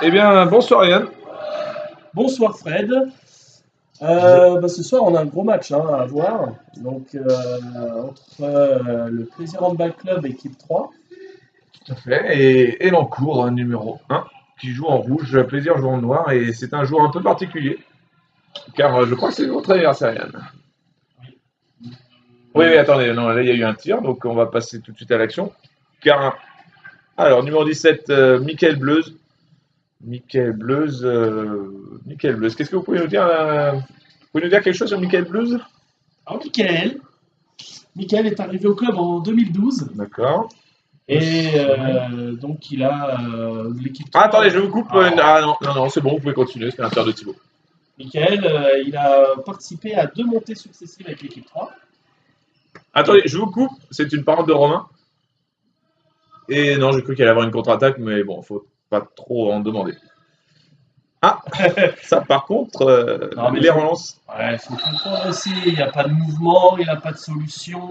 Eh bien, bonsoir Yann. Bonsoir Fred. Ce soir, on a un gros match à voir. Donc, entre le Plaisir Handball Club équipe 3. Tout à fait. Et l'encours, numéro 1, qui joue en rouge, plaisir joue en noir. Et c'est un jour un peu particulier, car je crois que c'est votre anniversaire, Yann. Oui, oui, attendez, non, là il y a eu un tir, donc on va passer tout de suite à l'action. Alors, numéro 17, Michael Bleuze. Michael Bleuze, qu'est-ce que vous pouvez nous dire vous pouvez nous dire quelque chose sur Michael Bleuze? Alors, Michael est arrivé au club en 2012. D'accord. Et donc, il a l'équipe 3. Ah, attendez, je vous coupe. Ah non, non, non, c'est bon, vous pouvez continuer, c'est un tir de Thibaut. Michael, il a participé à 2 montées successives avec l'équipe 3. Attendez, je vous coupe, c'est une parole de Romain. Et non, j'ai cru qu'il allait avoir une contre-attaque, mais bon, faut pas trop en demander. Ah, ça par contre, Non, mais les relances. Ouais, il faut comprendre aussi. Il n'y a pas de mouvement, il n'a pas de solution.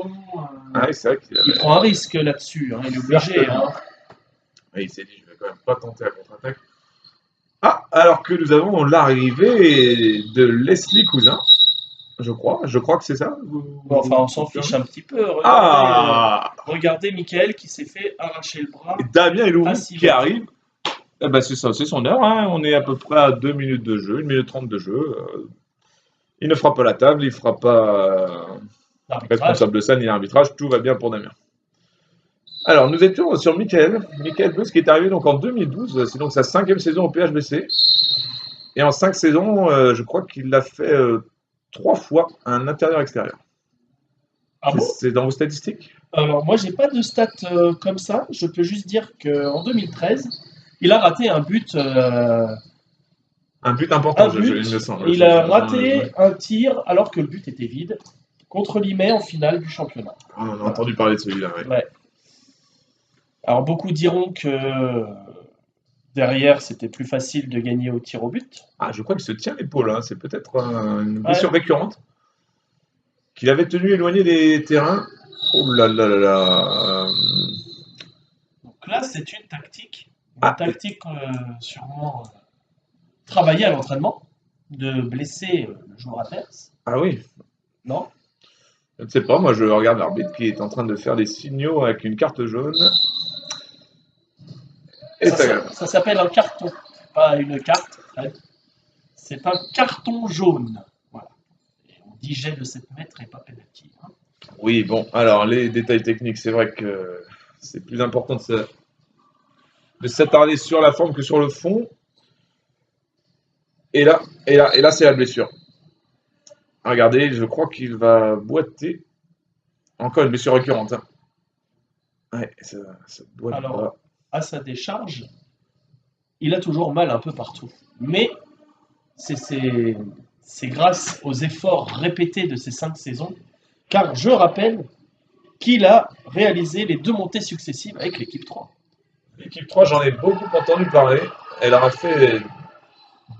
Ah oui, c'est vrai qu'il Il prend un risque là-dessus. Il est obligé. Et il s'est dit, je vais quand même pas tenter la contre-attaque. Ah, alors que nous avons l'arrivée de Leslie Cousin, je crois. Je crois que c'est ça. Bon, enfin, on s'en fiche un petit peu. Regardez Michael qui s'est fait arracher le bras. Et Damien Elourou qui arrive. Eh ben c'est ça, c'est son heure. On est à peu près à 2 minutes de jeu, 1 minute 30 de jeu. Il ne fera pas la table, il ne fera pas responsable de ça ni l'arbitrage. Tout va bien pour Damien. Alors, nous étions sur Michael Bleuze qui est arrivé donc en 2012. C'est donc sa 5e saison au PHBC. Et en 5 saisons, je crois qu'il l'a fait 3 fois un intérieur-extérieur. Ah bon? C'est dans vos statistiques? Alors, moi, j'ai pas de stats comme ça. Je peux juste dire qu'en 2013, il a raté un but. Un but important, il me semble. Il a raté un tir alors que le but était vide contre Limay en finale du championnat. On en a entendu parler de celui-là, oui. Ouais. Alors, beaucoup diront que derrière, c'était plus facile de gagner au tir au but. Ah, je crois qu'il se tient l'épaule. C'est peut-être une blessure récurrente qu'il avait tenu éloigné des terrains. Oh là là là là. Donc là, c'est une tactique. Une tactique sûrement travaillée à l'entraînement, de blesser le joueur adverse. Ah oui. Non? Je ne sais pas, moi je regarde l'arbitre qui est en train de faire des signaux avec une carte jaune. Et ça s'appelle un carton, pas une carte. C'est un carton jaune. Voilà. Et on dit jet de 7 mètres et pas penalty. Oui, bon, alors les détails techniques, c'est vrai que c'est plus important de s'attarder sur la forme que sur le fond. Et là, c'est la blessure. Regardez, je crois qu'il va boiter. Encore une blessure récurrente. Ouais, ça boite. Alors, à sa décharge, il a toujours mal un peu partout. Mais c'est grâce aux efforts répétés de ces 5 saisons, car je rappelle qu'il a réalisé les 2 montées successives avec l'équipe 3. L'équipe 3, j'en ai beaucoup entendu parler. Elle aura fait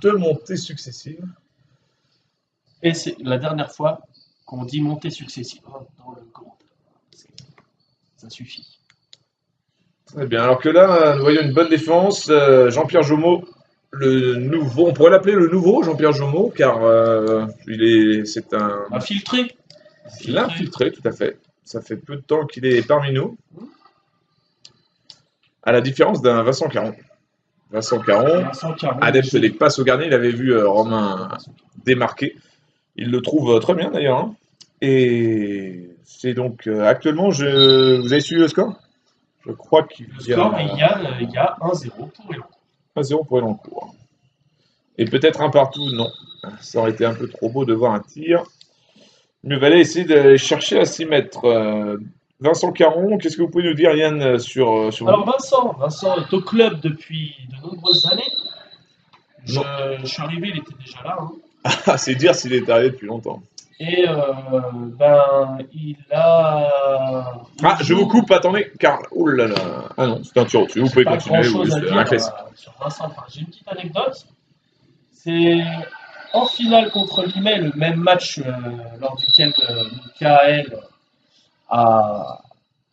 2 montées successives. Et c'est la dernière fois qu'on dit montée successive dans le commentaire. Ça suffit. Très bien. Alors que là, nous voyons une bonne défense. Jean-Pierre Jomeau, le nouveau, on pourrait l'appeler le nouveau Jean-Pierre Jomeau, car c'est un infiltré. L'infiltré, tout à fait. Ça fait peu de temps qu'il est parmi nous. À la différence d'un Vincent Caron. Vincent Caron, adepte des passes au gardien, il avait vu Romain démarquer. Il le trouve très bien d'ailleurs. Et c'est donc actuellement, vous avez suivi le score? Je crois qu'il y a 1-0 pour Elancourt. 1-0 pour Elancourt. Et peut-être un partout, non. Ça aurait été un peu trop beau de voir un tir. Mieux valait essayer de chercher à s'y mettre. Vincent Caron, qu'est-ce que vous pouvez nous dire, Yann, sur Alors Vincent est au club depuis de nombreuses années. Je suis arrivé, il était déjà là. Ah, c'est dire s'il est arrivé depuis longtemps. Et il a... Ah, je vous coupe, attendez, car... Oh là là. Ah non, c'est un tir au-dessus, vous pouvez continuer. Ou juste un classique. Sur Vincent, j'ai une petite anecdote. C'est en finale contre Limay, le même match lors duquel Michael a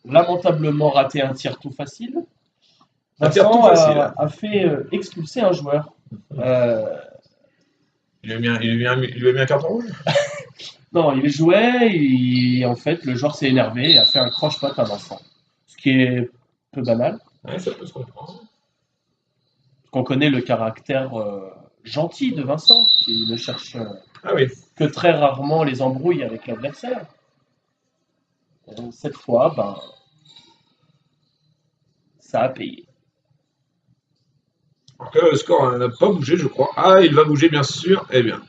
lamentablement raté un tir tout facile. Un tir tout Vincent facile. a fait expulser un joueur. Euh, Il lui a mis un carton rouge? non, il jouait et en fait, le joueur s'est énervé et a fait un croche-patte à Vincent. Ce qui est peu banal, Ouais, ça peut se comprendre. parce qu'on connaît le caractère gentil de Vincent, qui ne cherche Ah oui. que très rarement les embrouilles avec l'adversaire. Cette fois, ben, ça a payé. Alors que le score n'a pas bougé, je crois. Ah, il va bouger, bien sûr. Eh bien.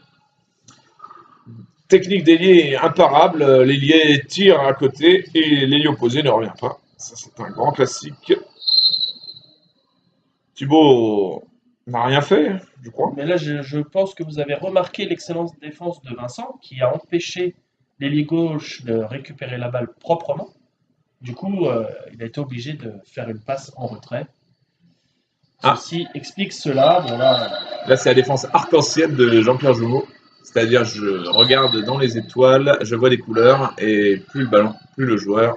Technique d'ailier imparable. L'ailier tire à côté et l'ailier opposé ne revient pas. Ça, c'est un grand classique. Thibaut n'a rien fait, je crois. Mais là, je pense que vous avez remarqué l'excellente défense de Vincent, qui a empêché l'ailier gauche de récupérer la balle proprement. Du coup, il a été obligé de faire une passe en retrait. Ah, Ceci explique cela. Bon, là, c'est la défense arc-en-ciel de Jean-Pierre Jouveau. C'est-à-dire, je regarde dans les étoiles, je vois des couleurs, et plus le ballon, plus le joueur.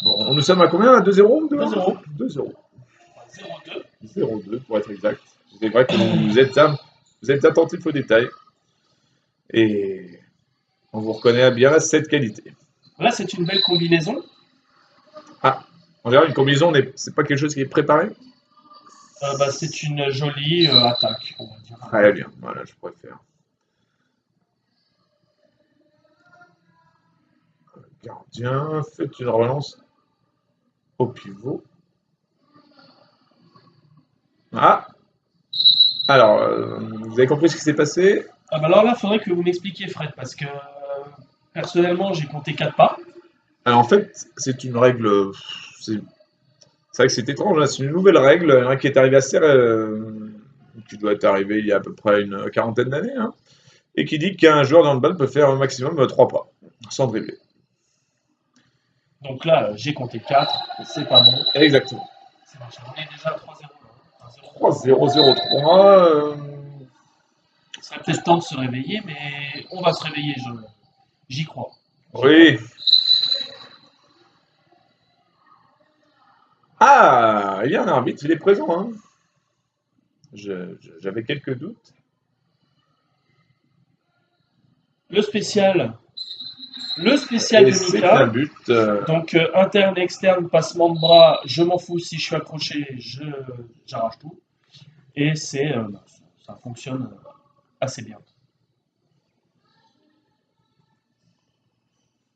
Bon, nous sommes à combien? À 2-0? 2-0. 2-0. 0-2. 0-2 pour être exact. C'est vrai que vous êtes attentif aux détails. Et on vous reconnaît bien cette qualité. Là, c'est une belle combinaison. Ah, on dirait une combinaison, c'est pas quelque chose qui est préparé? Bah, c'est une jolie attaque, on va dire. Très bien, voilà, je préfère. Gardien, faites une relance au pivot. Ah, alors, vous avez compris ce qui s'est passé? Ah bah alors là, il faudrait que vous m'expliquiez, Fred, parce que personnellement, j'ai compté 4 pas. Alors, en fait, c'est une règle. C'est vrai que c'est étrange, hein, c'est une nouvelle règle qui est arrivée qui doit être arrivée il y a à peu près une quarantaine d'années, hein, et qui dit qu'un joueur de handball peut faire au maximum 3 pas, sans dribbler. Donc là, j'ai compté 4, c'est pas bon. Exactement. C'est marché. On est déjà à 3-0. 3-0-0-3. Il serait peut-être temps de se réveiller, mais on va se réveiller, j'y crois. Oui. Ah, il y a un arbitre, il est présent, hein. J'avais quelques doutes. Le spécial Et de c'est un Mika. but. Donc interne, externe, passement de bras, je m'en fous si je suis accroché, j'arrache tout. Et ça fonctionne assez bien.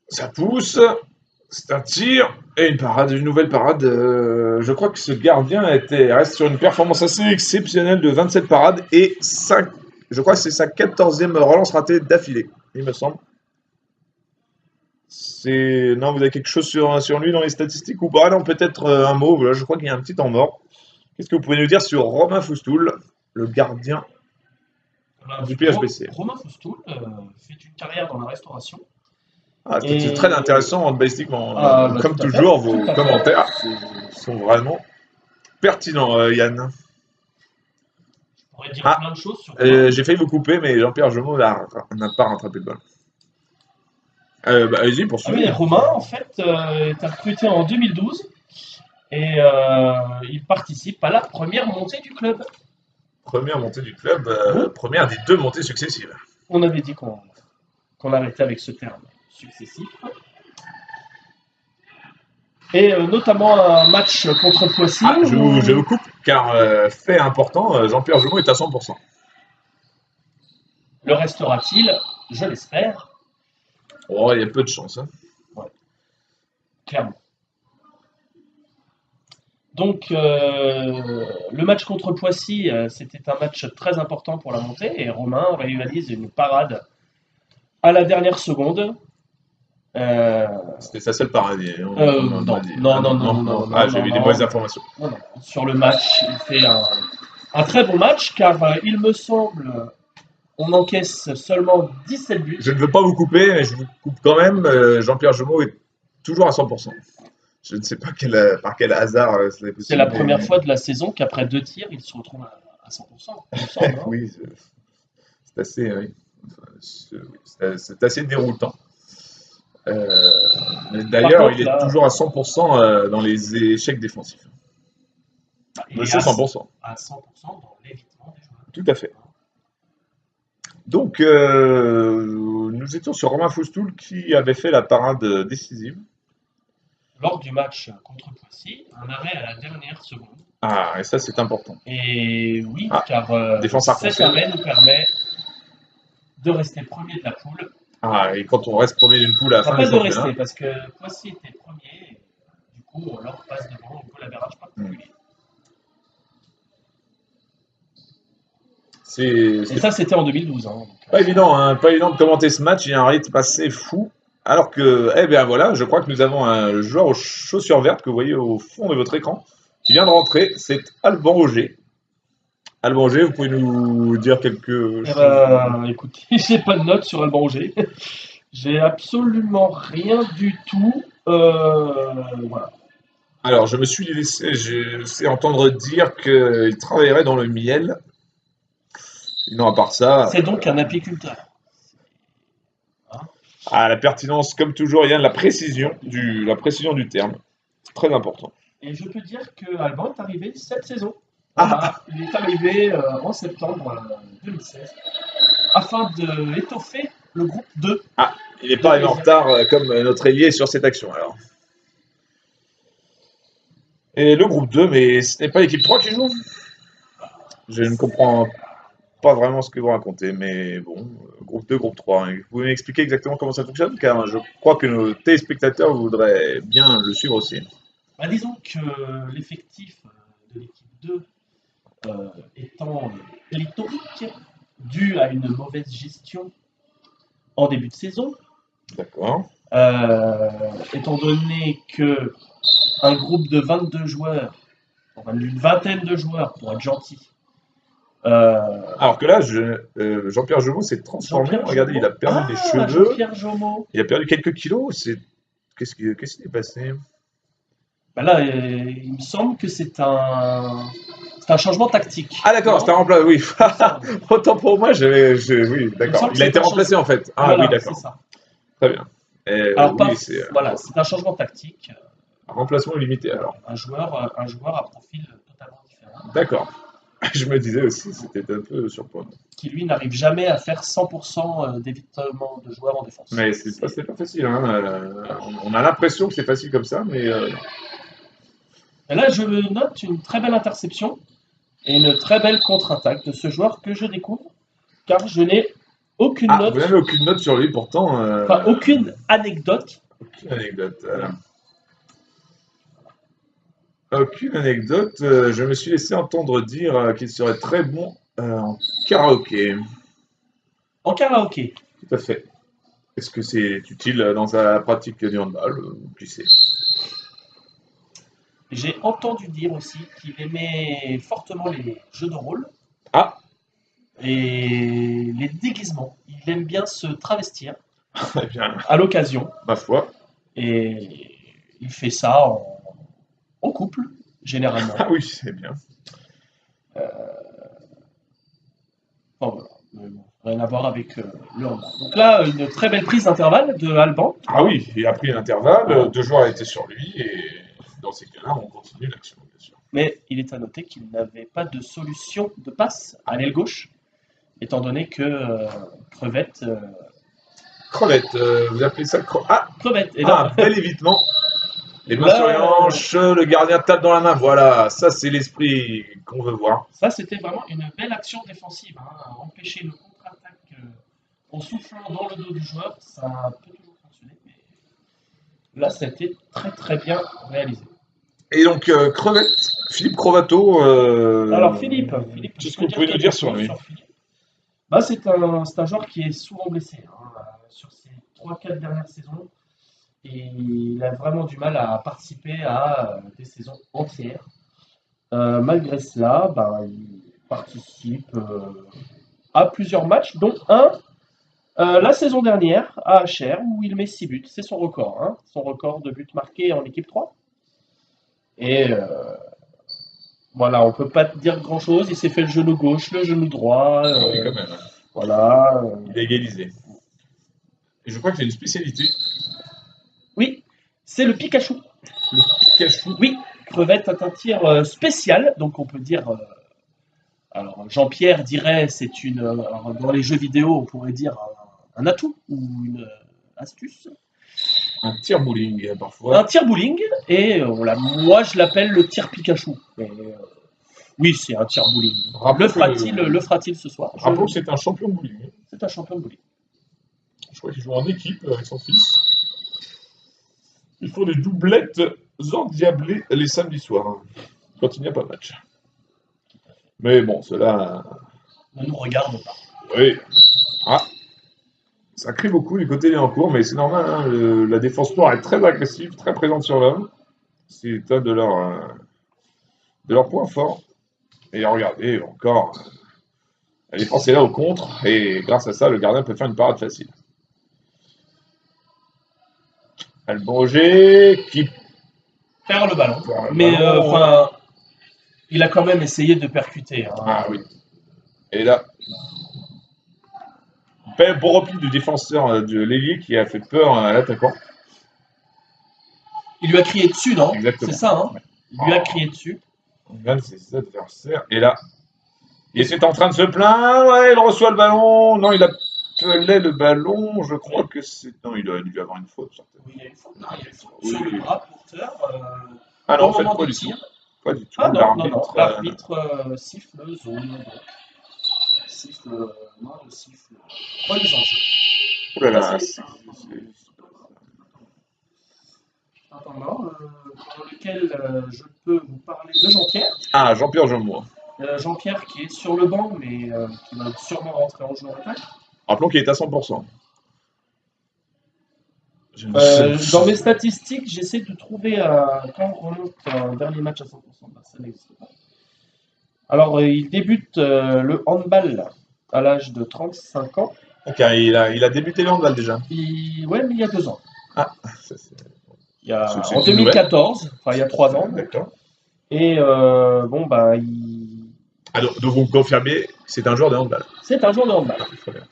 Ça pousse. C'est un tir et une parade, une nouvelle parade. Je crois que ce gardien reste sur une performance assez exceptionnelle de 27 parades et 5. Je crois que c'est sa 14e relance ratée d'affilée, il me semble. Non, vous avez quelque chose sur lui dans les statistiques ou pas? Non, peut-être un mot. Voilà, je crois qu'il y a un petit temps mort. Qu'est-ce que vous pouvez nous dire sur Romain Foustoul, le gardien du PHBC? Romain Foustoul fait une carrière dans la restauration. Ah, c'est très intéressant balistiquement. Bah, Comme tout à toujours, fait, vos tout à fait. commentaires sont vraiment pertinents, Yann. On pourrait dire Ah, plein de choses sur Romain. j'ai failli vous couper, mais Jean-Pierre Jemot n'a pas rattrapé le ballon. Bah, allez-y, Ah oui, poursuivez. Romain, en fait, est recruté en 2012 et il participe à la première montée du club. Première montée du club, Bon, première des 2 montées successives. on avait dit qu'on arrêtait avec ce terme successif. Et notamment un match contre Poissy. Ah, je vous coupe, car fait important, Jean-Pierre Jemot est à 100%. Le restera-t-il? Je l'espère. Oh, il y a peu de chance. Hein. Ouais, clairement. Donc, le match contre Poissy, c'était un match très important pour la montée. Et Romain réalise une parade à la dernière seconde. C'était sa seule paradis, on Non, m'a dit. non, Ah, non, non, non, Ah, non, j'ai non, eu des non. mauvaises informations. Non, non. Sur le match, il fait un très bon match car il me semble on encaisse seulement 17 buts. Je ne veux pas vous couper, mais je vous coupe quand même. Jean-Pierre Jemot est toujours à 100%. Je ne sais pas par quel hasard c'est possible. C'est la première fois de la saison qu'après 2 tirs, il se retrouve à 100%. Il me semble, hein. Oui, c'est assez, oui. C'est assez déroutant. D'ailleurs, contre, il est là, toujours à 100% dans les échecs défensifs. il est Monsieur 100%. à 100% dans l'évitement des joueurs. Tout à fait. Donc, nous étions sur Romain Foustoul qui avait fait la parade décisive. Lors du match contre Poissy, un arrêt à la dernière seconde. Ah, et ça, c'est important. Et oui, Ah, car défense cet arc-en-ciel. arrêt nous permet de rester premier de la poule. Ah, et quand on reste premier d'une poule à la fin Enfin, du pas de championnat, rester, parce que Poissy était premier, et du coup, on leur passe devant au goal average particulier. Et c'est ça, c'était en 2012. Hein, donc, pas évident, hein, pas évident de commenter ce match. Il y a un rythme assez fou. Alors que, eh bien voilà, je crois que nous avons un joueur aux chaussures vertes que vous voyez au fond de votre écran qui vient de rentrer. C'est Alban Roger. Alban Roger, vous pouvez nous dire quelque eh chose? ben, écoutez, j'ai pas de notes sur Alban Roger. J'ai absolument rien du tout. Voilà. Alors, je me suis laissé, je sais entendre dire qu'il travaillerait dans le miel. Sinon, à part ça, C'est donc un apiculteur. à la pertinence, comme toujours, il y a de la précision du terme. Très important. Et je peux dire que Alban est arrivé cette saison. Ah, Voilà, il est arrivé en septembre 2016 afin d'étoffer le groupe 2. ah, il n'est pas arrivé en retard comme notre ailier sur cette action alors. Et le groupe 2, mais ce n'est pas l'équipe 3 qui joue? Je ne comprends pas vraiment ce que vous racontez, mais bon, groupe 2, groupe 3. Hein. Vous pouvez m'expliquer exactement comment ça fonctionne, car je crois que nos téléspectateurs voudraient bien le suivre aussi. Bah, disons que l'effectif de l'équipe 2 étant pléthorique, dû à une mauvaise gestion en début de saison, D'accord. étant donné que un groupe de 22 joueurs, enfin d'une vingtaine de joueurs pour être gentil, Alors que là, Jean-Pierre Jeumeau s'est transformé. Jean-Pierre Regardez, Jomeau. il a perdu des cheveux. Jean-Pierre Jomeau. Il a perdu quelques kilos. Qu'est-ce qui s'est passé? Bah là, il me semble que c'est un changement tactique. Ah d'accord, c'est un remplacement. Oui. Autant pour moi, oui, d'accord. Il a été remplacé en fait. Ah voilà, oui, d'accord. c'est ça. Très bien. Alors, oui, c'est voilà, c'est un changement tactique. un remplacement limité alors. Un joueur à profil totalement différent. D'accord. Je me disais aussi, c'était un peu surprenant. Qui lui n'arrive jamais à faire 100% d'évitement de joueurs en défense. Mais c'est pas facile. Hein. On a l'impression que c'est facile comme ça, mais non. Et là, je note une très belle interception et une très belle contre-attaque de ce joueur que je découvre, car je n'ai aucune note. Vous n'avez aucune note sur lui, pourtant. Enfin, aucune anecdote. Aucune anecdote. Aucune anecdote. Je me suis laissé entendre dire qu'il serait très bon en karaoké. En karaoké. Tout à fait. Est-ce que c'est utile dans sa pratique du handball? Qui sait? J'ai entendu dire aussi qu'il aimait fortement les jeux de rôle. Ah! Et les déguisements. Il aime bien se travestir. Eh bien, à l'occasion. ma foi. Et il fait ça en couple, généralement. Ah oui, c'est bien. Enfin, voilà. Rien à voir avec le handball. Donc là, une très belle prise d'intervalle de Alban. Ah oui, il a pris l'intervalle, 2 joueurs étaient sur lui, et dans ces cas-là, on continue l'action, bien sûr. Mais il est à noter qu'il n'avait pas de solution de passe à l'aile gauche, étant donné que Crevette. Crevette, vous appelez ça Crevette. Et là, bel évitement. Les mains sur les hanches, le gardien tape dans la main. Voilà, ça c'est l'esprit qu'on veut voir. Ça, c'était vraiment une belle action défensive. Hein. Empêcher le contre-attaque en soufflant dans le dos du joueur, ça peut toujours fonctionner. Mais là, ça a été très très bien réalisé. Et donc, Crevette, Philippe Crovato. Alors, Philippe, qu'est-ce que vous pouvez nous dire sur lui? Bah, c'est un joueur qui est souvent blessé hein, sur ces 3-4 dernières saisons. Et il a vraiment du mal à participer à des saisons entières. Malgré cela, bah, il participe à plusieurs matchs, dont un la saison dernière à HR où il met 6 buts. C'est son record, hein, son record de buts marqués en équipe 3. Et voilà, on peut pas dire grand-chose. Il s'est fait le genou gauche, le genou droit. Oui, quand même. Voilà. Il a égalisé. Et je crois qu'il a une spécialité. C'est le Pikachu. Le Pikachu. Oui, crevette est un tir spécial, donc on peut dire. Alors Jean-Pierre dirait c'est une. Alors, dans les jeux vidéo, on pourrait dire un atout ou une astuce. Un tir bowling, Un parfois. tir bowling, et moi je l'appelle le tir Pikachu. Mais, oui, c'est un tir bowling. Le fera-t-il ce soir? Rappelons que c'est un champion de bowling. C'est un champion de bowling. Je crois qu'il joue en équipe avec son fils. Ils font des doublettes endiablées les samedis soirs, quand il n'y a pas de match. Mais bon, cela... Ne nous regarde pas. Oui. Ah. Ça crie beaucoup du côté des en cours, mais c'est normal. Hein, la défense noire est très agressive, très présente sur l'homme. C'est un de leurs points forts. Et regardez, encore, la défense est là au contre, et grâce à ça, le gardien peut faire une parade facile. Albroger qui perd le ballon. Mais enfin, il a quand même essayé de percuter. Hein. Ah oui. Et là, bon repli du défenseur de l'ailier qui a fait peur à l'attaquant. Il lui a crié dessus, non? Exactement. C'est ça, hein? Il lui a crié dessus. On gagne ses adversaires. Et là, il est en train de se plaindre. Ouais, il reçoit le ballon. Non, il appelait le ballon. Je crois que c'est. Non, il a dû avoir une faute, certainement. Oui, il y a une faute. Non, il y a une faute sur le bras porteur. Ah non, en fait, pas du tout. Pas du tout. Ah non, non. L'arbitre siffle zone. Siffle. Non, le siffle. Remise en jeu. Oh là là. Attends, dans lequel je peux vous parler de Jean-Pierre. Ah, Jean-Pierre Jean-Moi. Jean-Pierre qui est sur le banc, mais qui va sûrement rentrer en jeu en attaque. Rappelons qu'il est à 100%. Dans mes statistiques, j'essaie de trouver quand on remonte un dernier match à 100%. Ben, ça n'existe pas. Alors, il débute le handball à l'âge de 35 ans. Ok, il a débuté le handball déjà. Ouais, mais il y a 2 ans. Ah, ça c'est... En 2014, enfin il y a 3 ans. D'accord. Et bon, bah, Alors, donc vous me confirmez, c'est un joueur de handball. C'est un joueur de handball. Très bien.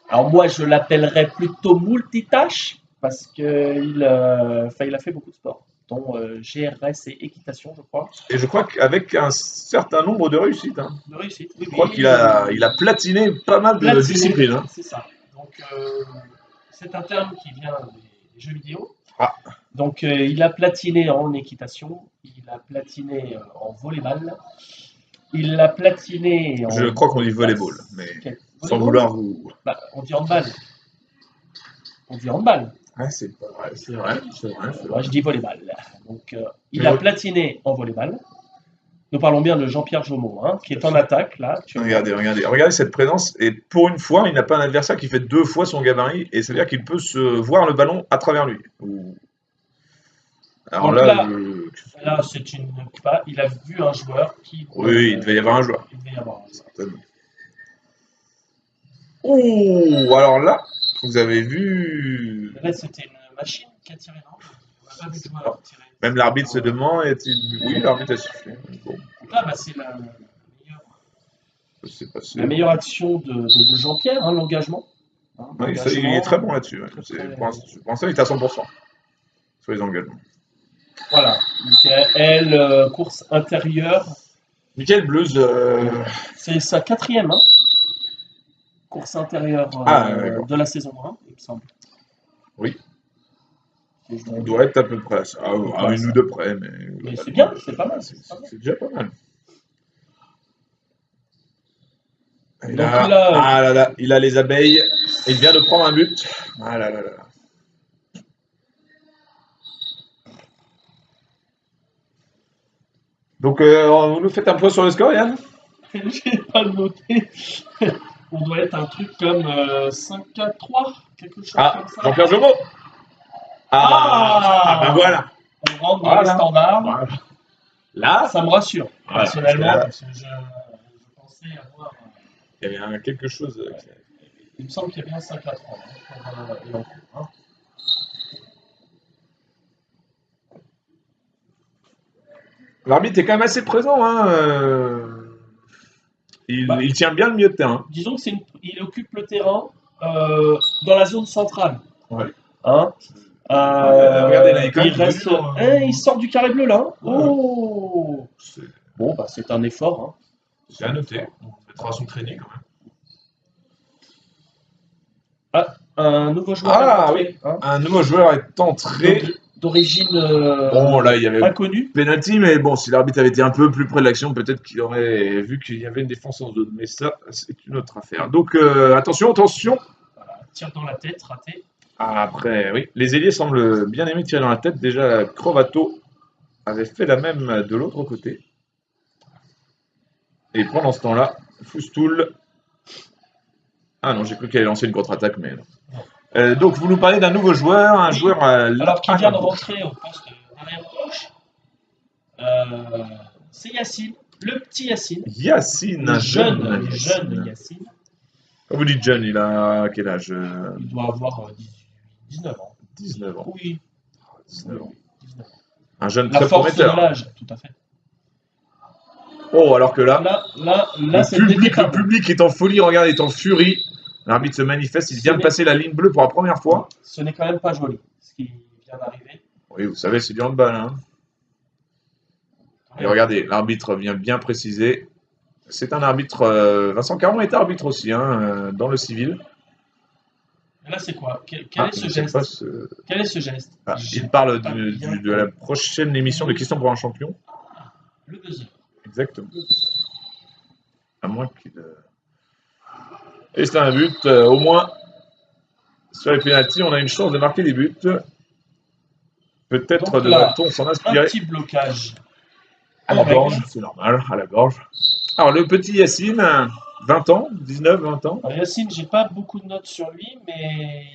Alors moi, je l'appellerais plutôt multitâche, parce qu'il a fait beaucoup de sports, dont GRS et équitation, je crois. Et je crois qu'avec un certain nombre de réussites. Hein. De réussite, oui. Je crois qu'il a platiné pas mal de disciplines. Hein. C'est ça. Donc, c'est un terme qui vient des jeux vidéo. Ah. Donc, il a platiné en équitation, il a platiné en volleyball, il a platiné en... Je crois qu'on dit volleyball, mais sans vouloir vous... Bah, on dit handball. On dit handball. Ouais, c'est pas vrai, c'est vrai. Moi, je dis volleyball. Donc, il a platiné en volleyball. Nous parlons bien de Jean-Pierre Jomeau, hein, qui est en attaque, là. Regardez cette présence. Et pour une fois, il n'a pas un adversaire qui fait 2 fois son gabarit. Et c'est-à-dire qu'il peut se voir le ballon à travers lui. Alors là, c'est une... Il a vu un joueur qui... Oui, il devait y avoir un joueur. Il devait y avoir un joueur. Certainement. Oh, alors là, vous avez vu... Là, c'était une machine qui a tiré, non? On n'a pas vu de joueur tirer. Même l'arbitre se demande, oui, l'arbitre a sifflé. Bon. Là, bah, c'est la meilleure action de Jean-Pierre, hein, l'engagement. Hein, oui, ça, il est très bon là-dessus. Ouais. Pour l'instant, il est à 100% sur les engagements. Voilà. Michael, course intérieure. Michael Bleuze. C'est sa 4e, hein, course intérieure de la saison 1, il me semble. Oui. On doit être à peu près à ça. À une ou deux près, mais c'est bien, c'est pas mal. C'est déjà pas mal. Donc, il a les abeilles. Il vient de prendre un but. Ah là là là. Donc, vous nous faites un point sur le score, Yann? J'ai pas le noté. On doit être un truc comme 5-4-3, quelque chose comme ça. Jean-Pierre Jomeau. Ben voilà. On rentre dans les standards. Voilà. Là, ça me rassure, personnellement, parce que je pensais avoir... Il y avait quelque chose... Il me semble qu'il y a bien 5-4-3 hein. L'arbitre est quand même assez présent. Hein. Il tient bien le milieu de terrain. Disons qu'il occupe le terrain dans la zone centrale. Ouais. Hein, Regardez, là, il est quand il même reste. devenu, Il sort du carré bleu là. Hein. Ouais. Oh. C'est Bon, bah c'est un effort. Hein. c'est à noter. On mettra son crédit quand même. Ah, un nouveau joueur est Ah rentré. oui, Hein. un nouveau joueur est entré. D'origine Bon, là, il y avait inconnue. penalty, mais bon, si l'arbitre avait été un peu plus près de l'action, peut-être qu'il aurait vu qu'il y avait une défense en zone. Mais ça, c'est une autre affaire. Donc, attention, attention. Voilà, tire dans la tête, raté. Après, oui, les ailiers semblent bien aimer tirer dans la tête. Déjà, Crovato avait fait la même de l'autre côté. Et pendant ce temps-là, Foustoul. Ah non, j'ai cru qu'elle allait lancer une contre-attaque, mais non. Donc, vous nous parlez d'un nouveau joueur, un Oui. joueur Alors qui vient de gauche. rentrer au poste d'arrière gauche. C'est Yacine, le petit Yacine. Yacine, un Le jeune jeune Yacine. Quand vous dites jeune, il a quel âge Il doit avoir 19 ans. 19 ans. Oui, 19 ans. 19 ans. Un jeune La très force de prometteur. l'âge, tout à fait. Oh, alors que là, Là, c'est le décapable. public est en folie, regarde, est en furie. L'arbitre se manifeste, il vient de passer la ligne bleue pour la première fois. Ce n'est quand même pas joli, ce qui vient d'arriver. Oui, vous savez, c'est du handball. Hein. Et regardez, l'arbitre vient bien préciser. C'est un arbitre. Vincent Caron est arbitre aussi, hein, dans le civil. Et là, c'est quoi? Quel est ce je sais geste? pas Quel est ce geste? il parle pas bien de la prochaine émission de Questions pour un champion. Le buzzer. Exactement. À moins qu'il. Et c'est un but. Au moins, sur les pénaltys, on a une chance de marquer des buts. Peut-être Donc là, devrait-on s'en Un inspirer. petit blocage. À la en règle. gorge, c'est normal, à la gorge. Alors, le petit Yacine, 20 ans, 19, 20 ans. Alors, Yacine, j'ai pas beaucoup de notes sur lui, mais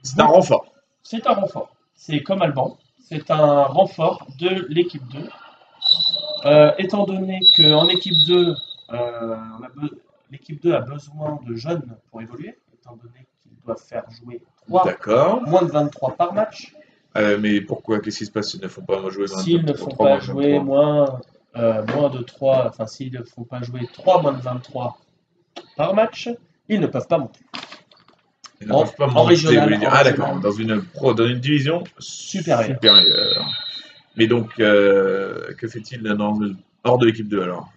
C'est un renfort. c'est un renfort. C'est comme Alban. C'est un renfort de l'équipe 2. Étant donné qu'en équipe 2, l'équipe 2 a besoin de jeunes pour évoluer, étant donné qu'ils doivent faire jouer 3, D'accord. moins de 23 par match. Mais pourquoi? Qu'est-ce qui se passe s'ils ne font pas jouer S'ils ne font pas jouer moins de 3, enfin s'ils ne font pas jouer 3 moins de 23 par match, ils ne peuvent pas monter. Ils ne peuvent pas en monter, régional, vous voulez dire. en Ah, régional. d'accord, dans une division Supérieure. Mais donc, que fait-il hors de l'équipe 2 alors?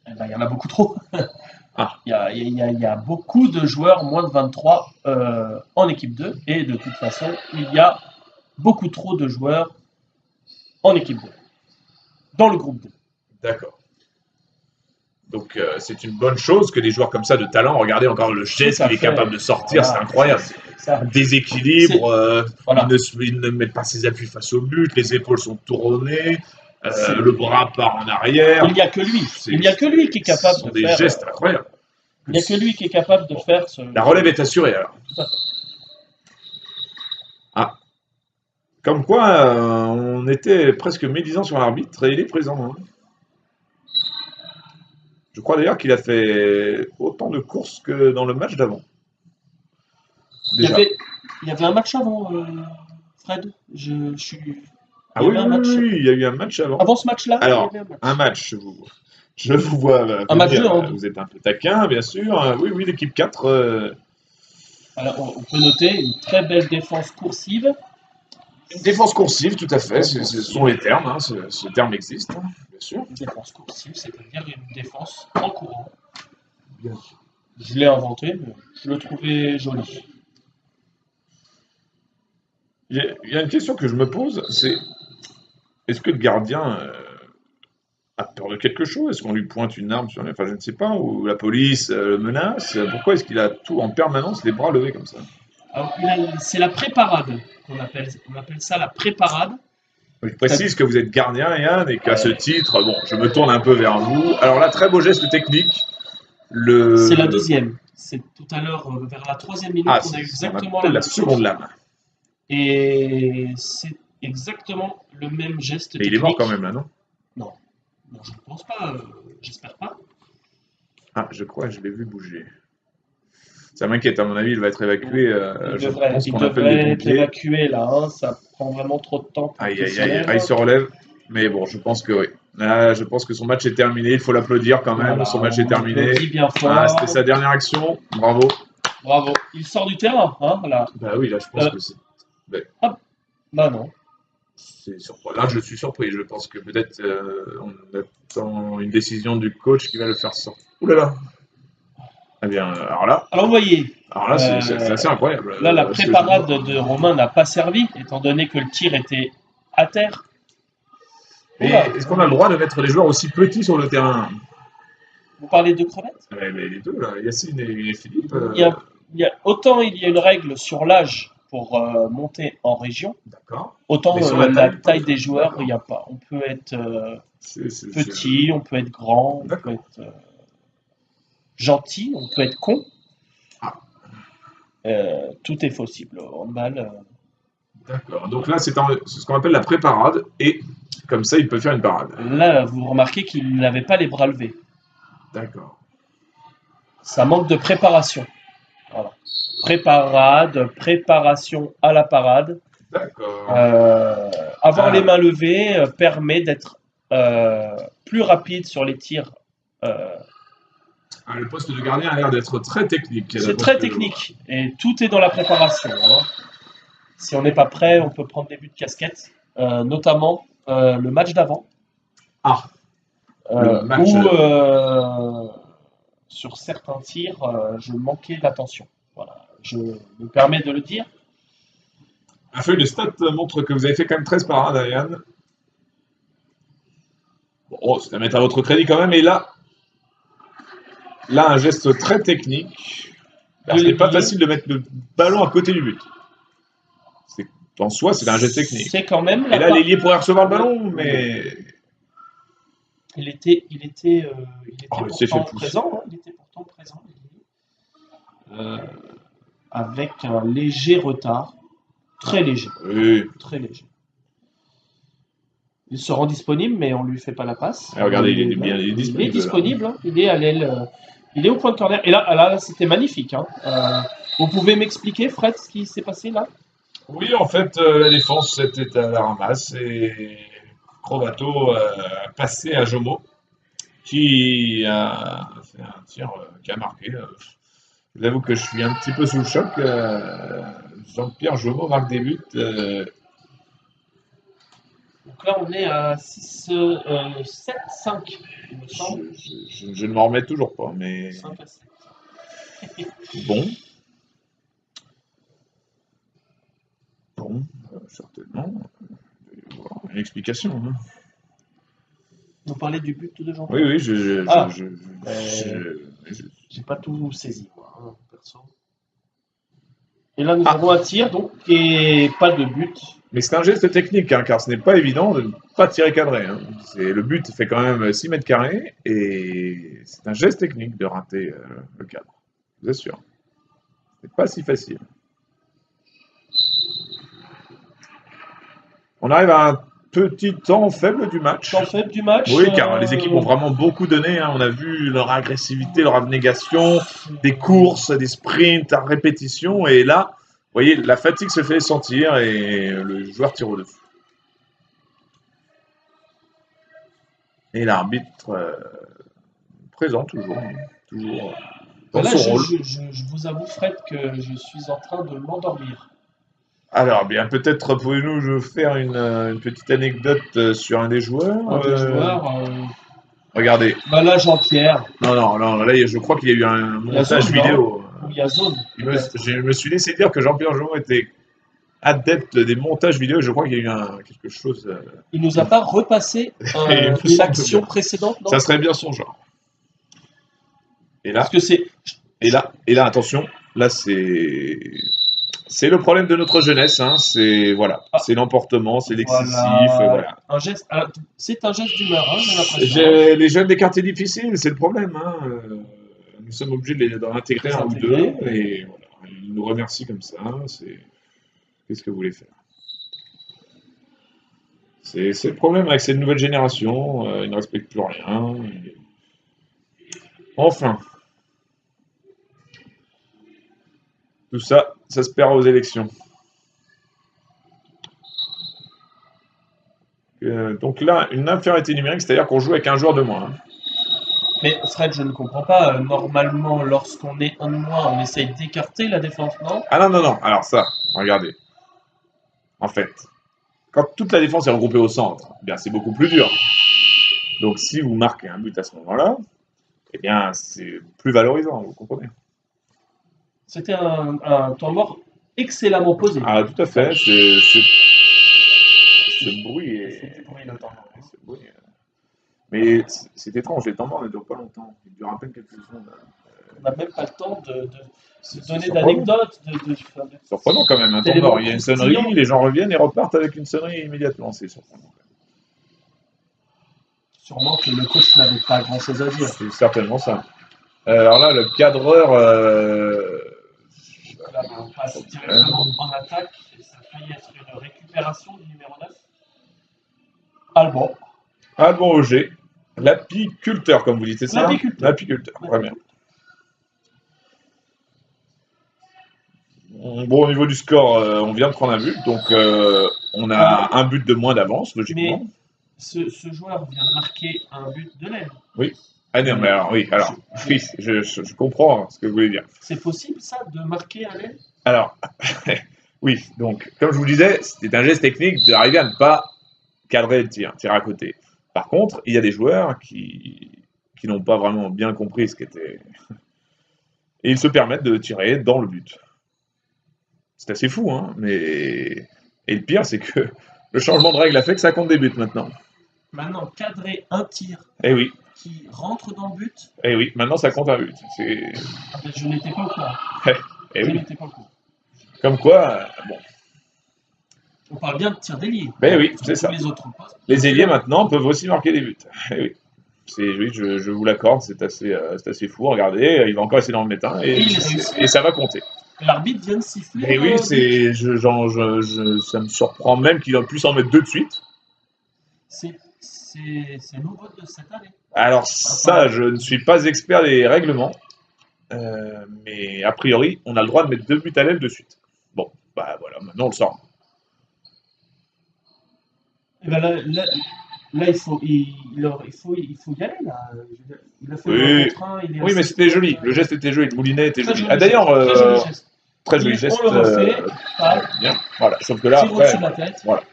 Eh ben, il y en a beaucoup trop. Ah. Il y a beaucoup de joueurs moins de 23 en équipe 2 et de toute façon, il y a beaucoup trop de joueurs en équipe 2, dans le groupe 2. D'accord. Donc, c'est une bonne chose que des joueurs comme ça de talent, regardez encore le geste Tout à qu'il est fait. capable de sortir, Voilà, c'est incroyable. Ça, Déséquilibre, voilà. il ne met pas ses appuis face au but, les épaules sont tournées, C'est- le bras part en arrière. Il n'y a que lui. C'est- Il n'y a que lui qui est capable Ce sont de des faire. gestes incroyables. Il n'y a que lui qui est capable de faire ce. La relève est assurée alors. Tout à fait. Ah. Comme quoi, on était presque médisant sur l'arbitre et il est présent. Hein. Je crois d'ailleurs qu'il a fait autant de courses que dans le match d'avant. Il y Déjà. avait un match avant, Fred. Je suis. Ah il y oui, avait un match. oui, il y a eu un match avant. Avant ce match-là, Alors, il y avait un match. Un match, je vous vois. Un match venir, de hand. vous êtes un peu taquin, bien sûr. Oui, l'équipe 4. Alors, on peut noter une très belle défense coursive. Une défense coursive, tout à fait. Ce sont les termes. Hein, ce terme existe, hein, bien sûr. Une défense coursive, c'est-à-dire une défense en courant. Bien sûr. Je l'ai inventé, mais je le trouvais joli. Il y a une question que je me pose, c'est est-ce que le gardien a peur de quelque chose? Est-ce qu'on lui pointe une arme sur enfin, je ne sais pas, ou la police le menace? Pourquoi est-ce qu'il a tout en permanence les bras levés comme ça? Alors, c'est la préparade qu'on appelle. On appelle ça la préparade. Je précise que vous êtes gardien, Yann, et qu'à ce titre, bon, je me tourne un peu vers vous. Alors là, très beau geste technique. C'est la deuxième. C'est tout à l'heure, vers la 3e minute, Ah, qu'on a eu c'est exactement la même seconde chose. lame. Et c'est exactement le même geste Et technique. il est mort quand même là, non? Non, je ne pense pas. J'espère pas. Ah, je crois que je l'ai vu bouger. Ça m'inquiète, à mon avis, il va être évacué. Je pense Il qu'on appelle devrait les être pompiers. évacué là. Hein. Ça prend vraiment trop de temps. Pour Aïe, qu'il aïe, se aïe, lève. il se relève. Mais bon, je pense que oui. Là, je pense que son match est terminé. Il faut l'applaudir quand même. Voilà, Son match est on terminé. applaudit bien fort. Ah, c'était sa dernière action. Bravo. Bravo. Il sort du terrain. Hein, là. Bah oui, là, je pense que c'est. Mais Ah, bah non. c'est surprenant. Là, je suis surpris. Je pense que peut-être on attend une décision du coach qui va le faire sortir. Ouh là là. Eh bien, Alors, vous voyez, alors là, c'est assez incroyable là, la ce que je viens de préparade voir. de Romain n'a pas servi, étant donné que le tir était à terre. Et Oula, est-ce qu'on a le droit de mettre des joueurs aussi petits sur le terrain? vous parlez de crevettes? Mais les deux, là, Yacine et Philippe. Autant il y a une règle sur l'âge pour monter en région, D'accord. autant Mais sur la pas. taille des joueurs, D'accord. il n'y a pas. On peut être C'est- petit, on peut être grand, on peut D'accord. être gentil, on peut être con. Ah, Tout est possible au handball. d'accord. Donc là, c'est ce qu'on appelle la préparade. Et comme ça, il peut faire une parade. Là, vous remarquez qu'il n'avait pas les bras levés. D'accord. Ça manque de préparation. Voilà. Préparade, préparation à la parade. D'accord. Avoir Ah. les mains levées permet d'être plus rapide sur les tirs. Le poste de gardien a l'air d'être très technique. C'est très technique et tout est dans la préparation. Hein. Si on n'est pas prêt, on peut prendre des buts de casquette, notamment le match d'avant. Ah, le match où sur certains tirs, je manquais d'attention. Voilà, je me permets de le dire. La feuille de stats montre que vous avez fait quand même 13 parades, Ariane. Bon, c'est à mettre à votre crédit quand même. Et là, un geste très technique. Ce n'est pas facile de mettre le ballon à côté du but. En soi, c'est un geste technique. C'est quand même. Et là, l'ailier pourrait recevoir le ballon, mais. Il était pourtant présent. Hein, il était pourtant présent. Avec un léger retard. Très léger. Oui. Très léger. Il se rend disponible, mais on ne lui fait pas la passe. Regardez, il est disponible. Il est disponible. Hein, il est à l'aile. Il est au point de corner. Et là c'était magnifique. Hein. Vous pouvez m'expliquer, Fred, ce qui s'est passé là? Oui, en fait, la défense était à la ramasse et Crovato a passé à Jomo, qui a fait un tir qui a marqué. J'avoue que je suis un petit peu sous le choc. Jean-Pierre Jomo marque des buts. Donc là, on est à 6, 7, 5, il me semble. Je ne m'en remets toujours pas, mais 5 à 7. bon. Bon, certainement. Il doit y avoir une explication. Hein. Vous parlez du but de Jean-Pierre? Oui, j'ai pas tout saisi, moi, hein, perso. Et là, nous avons un tir, donc, et pas de but. Mais c'est un geste technique, hein, car ce n'est pas évident de ne pas tirer cadré. Hein. Le but fait quand même 6 mètres carrés, et c'est un geste technique de rater le cadre. Je vous assure. C'est pas si facile. On arrive à un petit temps faible du match. Temps faible du match. Oui, car les équipes ont vraiment beaucoup donné. Hein. On a vu leur agressivité, leur abnégation, des courses, des sprints à répétition. Et là, vous voyez, la fatigue se fait sentir et le joueur tire au-dessus. Et l'arbitre présent toujours dans là, son rôle. Je vous avoue, Fred, que je suis en train de m'endormir. Alors, bien, peut-être pouvez-nous faire une petite anecdote sur un des joueurs. Regardez. Bah là, Jean-Pierre. Non, là, je crois qu'il y a eu un montage vidéo. Il y a zone. Je me suis laissé dire que Jean-Pierre Jomo était adepte des montages vidéo. Je crois qu'il y a eu quelque chose. Il nous a pas repassé l'action précédente, non? Ça serait bien son genre. Et là, parce que c'est. Et là, attention. Là, c'est le problème de notre jeunesse, hein. C'est c'est l'emportement, c'est l'excessif, voilà. C'est un geste d'humeur, hein, j'ai l'impression. Les jeunes des quartiers difficiles, c'est le problème. Hein. Nous sommes obligés d'en intégrer un ou deux, et voilà. Ils nous remercient comme ça. Qu'est-ce que vous voulez faire? C'est le problème avec cette nouvelle génération. Ils ne respectent plus rien. Enfin. Tout ça, ça se perd aux élections. Donc là, une infériorité numérique, c'est-à-dire qu'on joue avec un joueur de moins. Hein. Mais Fred, je ne comprends pas. Normalement, lorsqu'on est un de moins, on essaye d'écarter la défense, non? Ah non. Alors ça, regardez. en fait. Quand toute la défense est regroupée au centre, eh bien c'est beaucoup plus dur. Donc si vous marquez un but à ce moment-là, eh bien c'est plus valorisant, vous comprenez? C'était un temps mort excellemment posé. Ah, tout à fait, ce bruit C'est est... du bruit le temps mort. Hein. ce bruit, mais c'est étrange, les temps morts ne durent pas longtemps, ils durent à peine quelques secondes. On n'a même pas le temps de se donner surprenant. d'anecdotes. Surprenant quand même, un temps mort, il y a une sonnerie, les gens reviennent et repartent avec une sonnerie immédiatement, c'est surprenant. Sûrement que le coach n'avait pas grand-chose à dire. C'est certainement ça. Alors là, le cadreur... Là, on passe directement en attaque et ça a failli être une récupération du numéro 9. Alban. Alban Auger, l'apiculteur, comme vous dites, c'est ça? L'apiculteur, très bien. Bon, au niveau du score, on vient de prendre un but, donc on a un but de moins d'avance, logiquement. Mais ce joueur vient de marquer un but de l'aile. Oui. Ah non, mais alors, oui, je comprends ce que vous voulez dire. C'est possible, ça, de marquer à l'aile? Alors, oui, donc, comme je vous disais, c'était un geste technique d'arriver à ne pas cadrer le tir, tirer à côté. Par contre, il y a des joueurs qui n'ont pas vraiment bien compris ce qu'était... Et ils se permettent de tirer dans le but. C'est assez fou, hein, mais... Et le pire, c'est que le changement de règle a fait que ça compte des buts maintenant. Maintenant, cadrer un tir Eh oui. Qui rentre dans le but. Eh oui, maintenant ça compte un but. Ah ben, je n'étais pas au courant. Eh oui. N'étais pas au courant. Comme quoi, bon. On parle bien de tir d'ailier. Ben oui, c'est ça. Les ailiers maintenant peuvent aussi marquer des buts. Eh oui. Oui, je vous l'accorde, c'est assez fou. Regardez, il va encore essayer d'en mettre un et ça va compter. L'arbitre vient de siffler. Et oui, ça me surprend même qu'il puisse en mettre deux de suite. C'est nouveau de cette année. Alors ça, je ne suis pas expert des règlements, mais a priori, on a le droit de mettre deux buts à l'aile de suite. Bon, bah voilà, maintenant on le sort. Et ben là, il faut y aller. Là. Il a fait oui, contre un, oui, mais c'était joli. Le geste était joli. Le moulinet était joli. Ah d'ailleurs, très joli geste. On le refait. Bien. Voilà. Sauf que là, après, voilà.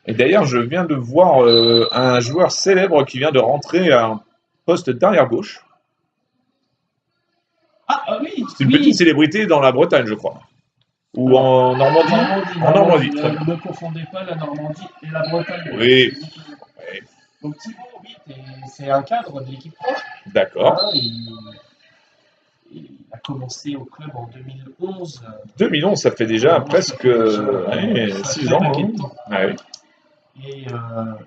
Et d'ailleurs, je viens de voir un joueur célèbre qui vient de rentrer à un poste d'arrière gauche. Ah oui. C'est une petite célébrité dans la Bretagne, je crois. Ou en Normandie. En Normandie. Ne confondez pas la Normandie et la Bretagne. Oui. Donc Thibaut, oui, c'est un cadre de l'équipe 3. D'accord. Il a commencé au club en 2011. 2011, ça fait déjà presque 6 ans. Hein.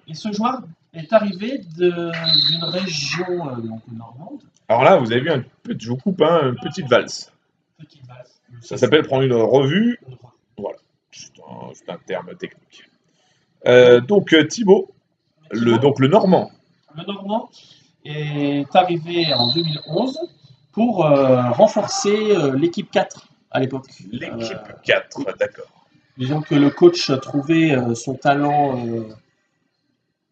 Et ce joueur est arrivé d'une région normande. Alors là, vous avez vu, je vous coupe, une petite valse. Petite valse. Ça s'appelle prendre une revue. Voilà, c'est un terme technique. Donc Thibaut, le Normand. Le Normand est arrivé en 2011 pour renforcer l'équipe 4 à l'époque. L'équipe 4, d'accord. Disons que le coach a trouvé son talent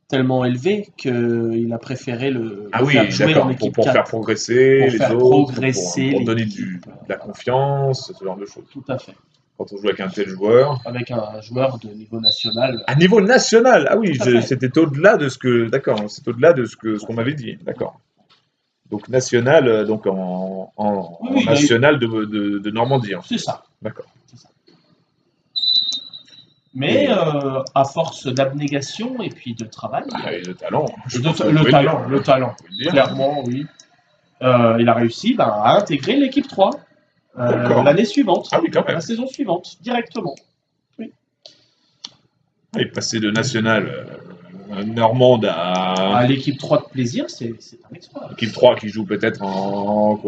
tellement élevé qu'il a préféré le faire jouer en équipe 4. Pour faire progresser les autres, pour donner de la confiance, ce genre de choses. Tout à fait. Quand on joue avec un tel joueur. Avec un joueur de niveau national. À niveau national. Ah oui, c'était au-delà de ce que. D'accord, c'est au-delà de ce qu'on m'avait dit. D'accord. Donc national, donc en national de Normandie. C'est ça. D'accord. Mais à force d'abnégation et puis de travail. Et de talent. Le talent. Clairement, oui. Il a réussi à intégrer l'équipe 3 l'année suivante. Ah oui, quand même. La saison suivante, directement. Oui. Il est passé de national normande à l'équipe 3 de plaisir, c'est un exploit. L'équipe 3 qui joue peut-être en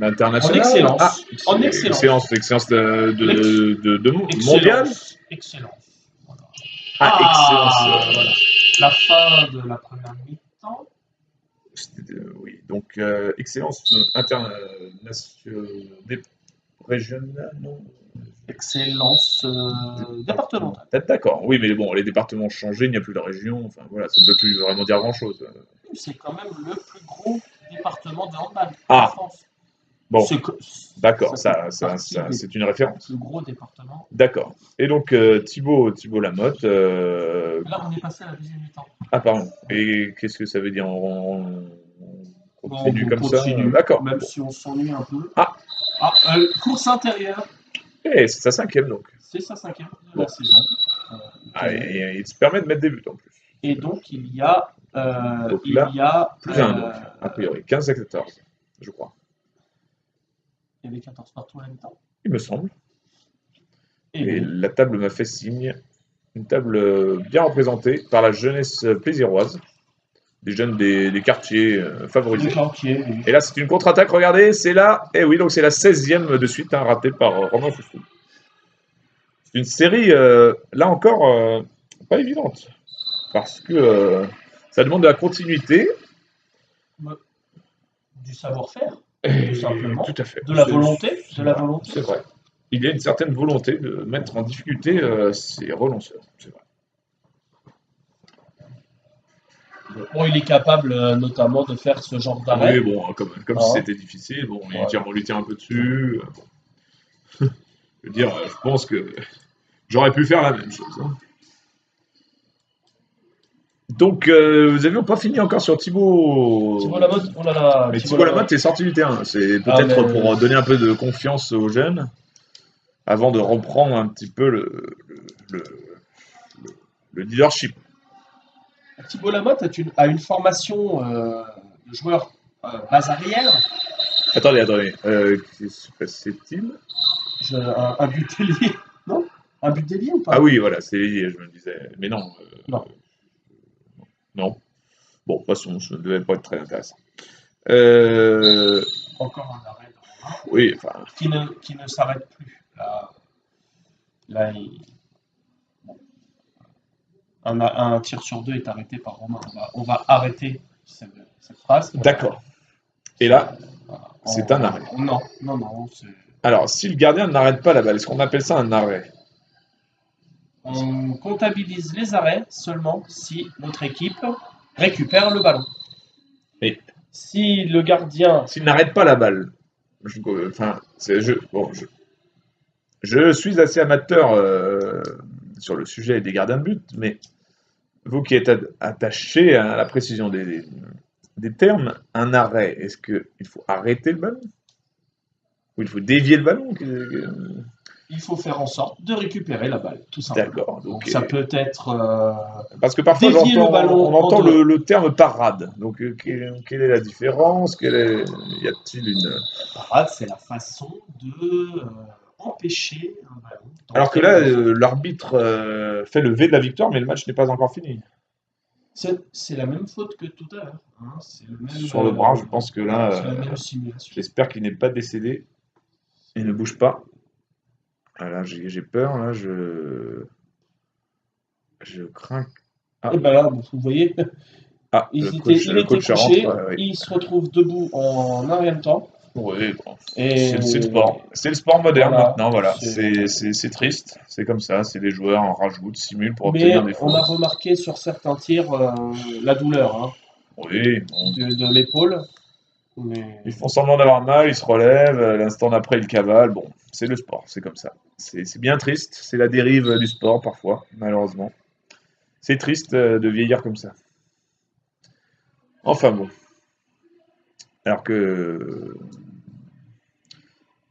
international. En excellence. En excellence. Excellence de mondial. Excellence. Voilà. Excellence. Voilà. La fin de la première mi-temps. Oui, donc excellence régionale, non? Excellence départementale. D'accord, oui, mais bon, les départements ont changé, il n'y a plus de région, enfin voilà, ça ne peut plus vraiment dire grand-chose. C'est quand même le plus gros département de handball en France. Bon, C'est d'accord, ça fait partie c'est une référence. du gros département. D'accord. Et donc, Thibaut Lamotte. Là, on est passé à la deuxième mi-temps. Ah, pardon. Et qu'est-ce que ça veut dire? On continue On comme ça? continue, D'accord. même Bon. si on s'ennuie un peu. Ah, Course intérieure, et c'est sa cinquième donc. c'est sa cinquième de Bon. la saison. Ah, et il se permet de mettre des buts en plus. Et donc, il y a, Donc là, plus un donc, a euh, priori. 15 à 14, je crois. il y avait 14 partout en même temps. Il me semble. Et bon, la table m'a fait signe. Une table bien représentée par la jeunesse plaisiroise. Des jeunes des quartiers favorisés. oui. Et là, c'est une contre-attaque, regardez, c'est là. Et oui, donc c'est la 16e de suite, hein, ratée par Romain Foufou. C'est une série, là encore, pas évidente. Parce que ça demande de la continuité. Du savoir-faire, tout simplement. Tout à fait. De la volonté. C'est vrai. Il y a une certaine volonté de mettre en difficulté ces relanceurs. C'est vrai. Bon, il est capable notamment de faire ce genre d'arrêt. Oui, bon, comme si c'était difficile, bon, on lui tire un peu dessus. Je veux dire, je pense que j'aurais pu faire la même chose. Hein. Donc, vous avez pas fini encore sur Thibaut. Thibaut Lamotte, oh là là. Mais Thibaut Lamotte est sorti du terrain. C'est peut-être pour donner un peu de confiance aux jeunes, avant de reprendre un petit peu le leadership. Thibaut Lamotte a une formation de joueur base arrière. Attendez. Qu'est-ce qui se passait-il? Un but d'ailier, non? Un but d'ailier ou pas? Ah oui, voilà, c'est l'ailier, je me disais. Mais non. Non. Non. Bon, de toute façon, ça ne devait pas être très intéressant. Encore un arrêt dans la main. Oui, enfin. Qui ne s'arrête plus. Là un tir sur deux est arrêté par Romain. On va arrêter cette phrase. D'accord. Et là, c'est un arrêt. Non. Alors, si le gardien n'arrête pas la balle, est-ce qu'on appelle ça un arrêt? On comptabilise les arrêts seulement si notre équipe récupère le ballon. Et si le gardien... S'il n'arrête pas la balle, je suis assez amateur sur le sujet des gardiens de but, mais vous qui êtes attaché à la précision des termes, un arrêt, est-ce qu'il faut arrêter le ballon? Ou il faut dévier le ballon? Il faut faire en sorte de récupérer la balle, tout simplement. D'accord. Donc ça peut être... Parce que parfois on entend le terme parade. Donc quelle est la différence? Y a-t-il une... Parade, c'est la façon de empêcher un ballon. Alors que là, l'arbitre fait le V de la victoire, mais le match n'est pas encore fini. C'est la même faute que tout à l'heure. Hein. Sur le bras, je pense que là, j'espère qu'il n'est pas décédé. Il ne bouge pas. Ah, là, j'ai peur. Là, je crains. Ah. Et ben là, vous voyez, il était couché, il se retrouve debout en un rien de temps. Oui, bon. C'est le sport. C'est le sport moderne maintenant, voilà. C'est triste, c'est comme ça. C'est les joueurs en rajoutent, simulent pour obtenir des fautes. On a remarqué sur certains tirs la douleur. Hein, oui. Bon. De l'épaule. Mais... Ils font semblant d'avoir mal, ils se relèvent, l'instant d'après ils cavalent. Bon, c'est le sport, c'est comme ça. C'est bien triste, c'est la dérive du sport parfois, malheureusement. C'est triste de vieillir comme ça. Enfin bon. Alors que...